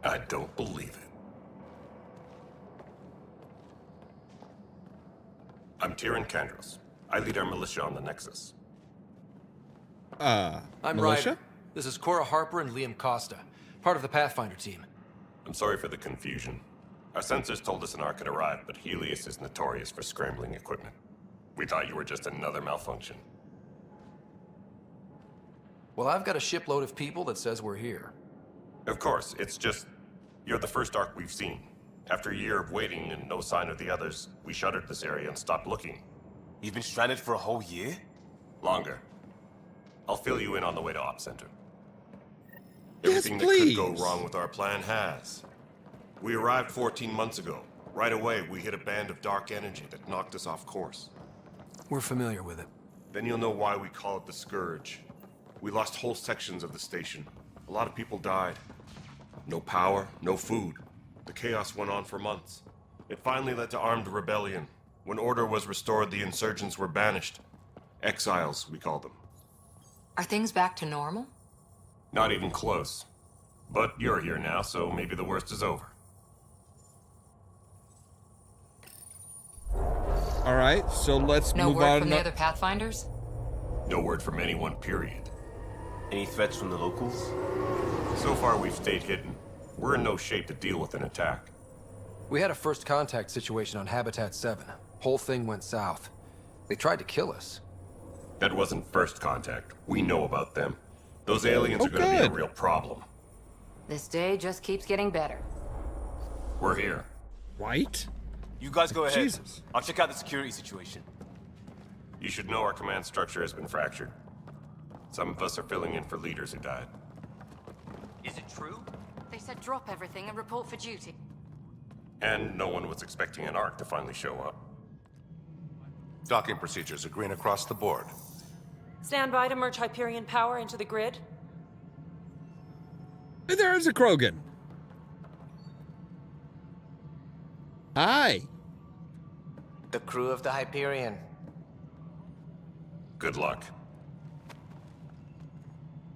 I don't believe it. I'm Tyrion Kandros. I lead our militia on the Nexus. I'm militia? Ryder. This is Cora Harper and Liam Costa, part of the Pathfinder team. I'm sorry for the confusion. Our sensors told us an Ark had arrived, but Helios is notorious for scrambling equipment. We thought you were just another malfunction. Well, I've got a shipload of people that says we're here. Of course, it's just... you're the first Ark we've seen. After a year of waiting and no sign of the others, we shuttered this area and stopped looking. You've been stranded for a whole year? Longer. I'll fill you in on the way to Op Center. Yes, Everything please. that could go wrong with our plan has. We arrived 14 months ago. Right away, we hit a band of dark energy that knocked us off course. We're familiar with it. Then you'll know why we call it the Scourge. We lost whole sections of the station. A lot of people died. No power, no food. The chaos went on for months. It finally led to armed rebellion. When order was restored, the insurgents were banished. Exiles, we call them. Are things back to normal? Not even close. But you're here now, so maybe the worst is over. All right, so let's No move word on. from the other Pathfinders? No word from anyone, period. Any threats from the locals? So far, we've stayed hidden. We're in no shape to deal with an attack. We had a first contact situation on Habitat 7. Whole thing went south. They tried to kill us. That wasn't first contact. We know about them. Those aliens are going to be a real problem. This day just keeps getting better. We're here. White? You guys go ahead. Jesus. I'll check out the security situation. You should know our command structure has been fractured. Some of us are filling in for leaders who died. Is it true? They said drop everything and report for duty. And no one was expecting an Ark to finally show up. Docking procedures are green across the board. Stand by to merge Hyperion power into the grid. Hey, there is a Krogan. Hi. The crew of the Hyperion. Good luck.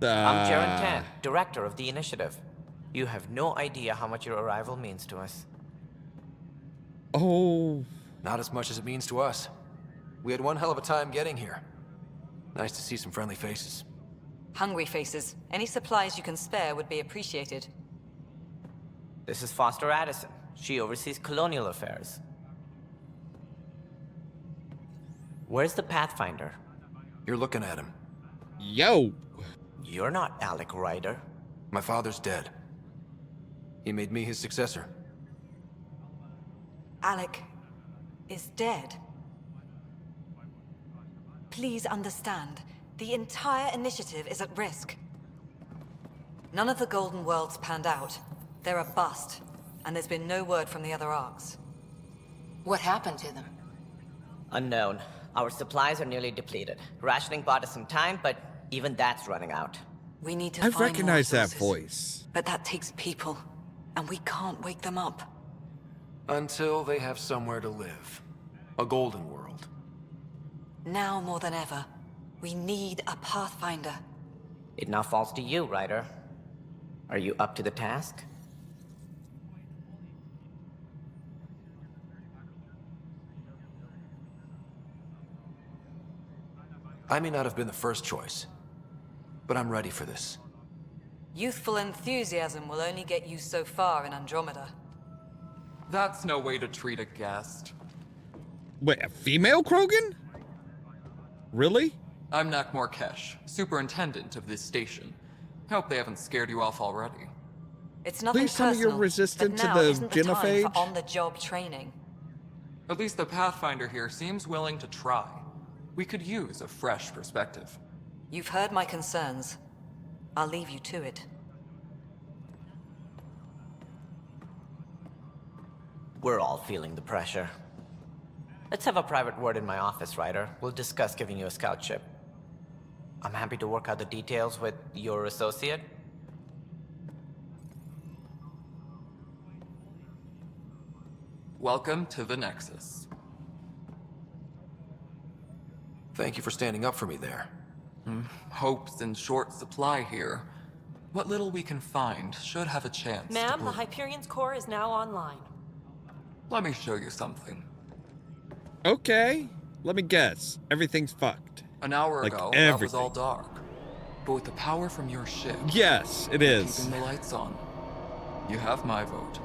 I'm Jaren Tan, director of the initiative. You have no idea how much your arrival means to us. Oh. Not as much as it means to us. We had one hell of a time getting here. Nice to see some friendly faces. Hungry faces. Any supplies you can spare would be appreciated. This is Foster Addison. She oversees colonial affairs. Where's the Pathfinder? You're looking at him. Yo. You're not Alec Ryder. My father's dead. He made me his successor. Alec is dead. Please understand, the entire initiative is at risk. None of the Golden Worlds panned out. They're a bust, and there's been no word from the other arcs. What happened to them? Unknown. Our supplies are nearly depleted. Rationing bought us some time, but even that's running out. We need to I find recognize more that sources. voice. But that takes people, and we can't wake them up. Until they have somewhere to live. A golden world. Now more than ever, we need a Pathfinder. It now falls to you, Ryder. Are you up to the task? I may not have been the first choice, but I'm ready for this. Youthful enthusiasm will only get you so far in Andromeda. That's no way to treat a guest. Wait, a female Krogan? Really? I'm Nak Morkesh, superintendent of this station. Hope they haven't scared you off already. It's nothing Please tell me personal, you're resistant but to now the isn't the time genophage? for on-the-job training. At least the Pathfinder here seems willing to try. We could use a fresh perspective. You've heard my concerns. I'll leave you to it. We're all feeling the pressure. Let's have a private word in my office, Ryder. We'll discuss giving you a scout ship. I'm happy to work out the details with your associate. Welcome to the Nexus. Thank you for standing up for me there. Hope's in short supply here. What little we can find should have a chance. Ma'am, the Hyperion's core is now online. Let me show you something. Okay. Let me guess. Everything's fucked. An hour Like ago, everything. that was all dark. But with the power from your ship... Yes, it is. Keeping the lights on. You have my vote.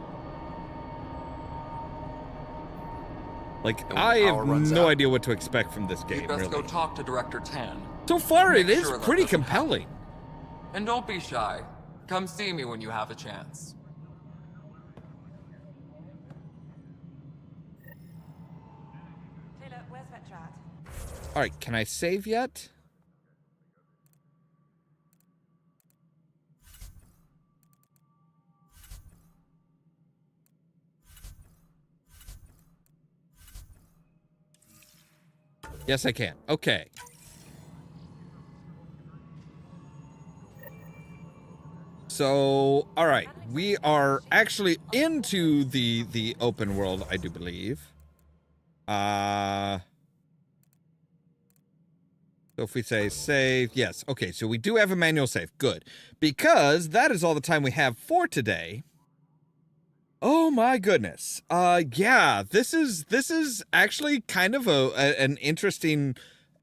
Like, And when I the power have runs no out, idea what to expect from this game, You'd best really. go talk to Director Tan. So far, Make it is sure that pretty doesn't compelling. happen. And don't be shy. Come see me when you have a chance. Taylor, where's Vetra at? All right, can I save yet? Yes, I can. Okay. So, all right, we are actually into the open world, I do believe. So if we say save, yes. Okay, so we do have a manual save. Good. Because that is all the time we have for today. Oh my goodness. Yeah, this is actually kind of an interesting,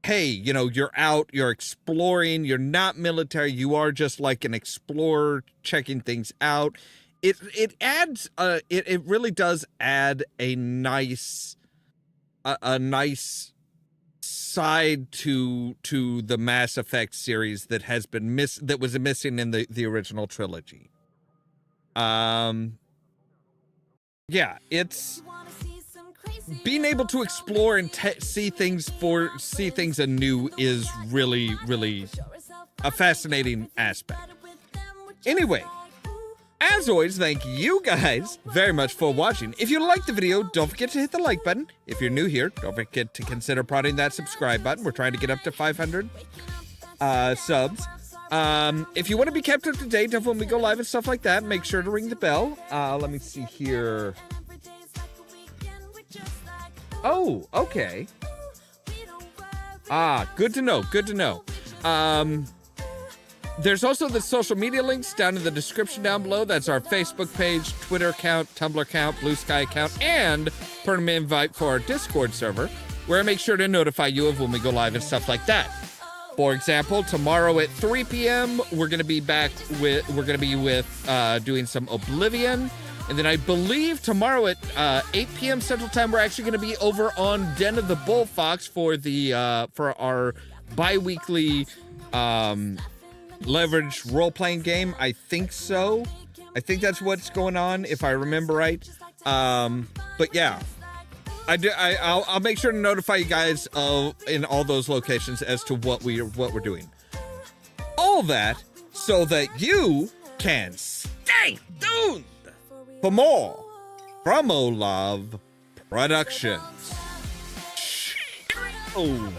hey, you know, you're out, you're exploring, you're not military, you are just like an explorer checking things out. It adds it really does add a nice nice side to the Mass Effect series that has been that was missing in the original trilogy. Yeah, it's being able to explore and see things anew is really a fascinating aspect. Anyway, as always, thank you guys very much for watching. If you liked the video, don't forget to hit the like button. If you're new here, don't forget to consider prodding that subscribe button. We're trying to get up to 500 subs. If you want to be kept up to date of when we go live and stuff like that, make sure to ring the bell. Let me see here. Oh, okay. Good to know. Good to know. There's also the social media links down in the description down below. That's our Facebook page, Twitter account, Tumblr account, Blue Sky account, and permanent invite for our Discord server, where I make sure to notify you of when we go live and stuff like that. For example, tomorrow at 3 p.m., we're going to be doing some Oblivion. And then I believe tomorrow at 8 p.m. Central Time, we're actually going to be over on Den of the Bullfox for our bi-weekly leverage role-playing game. I think so. I think that's what's going on, if I remember right. But yeah, I'll make sure to notify you guys in all those locations as to what we're doing. All that so that you can stay tuned for more from Ollamh Productions. Oh.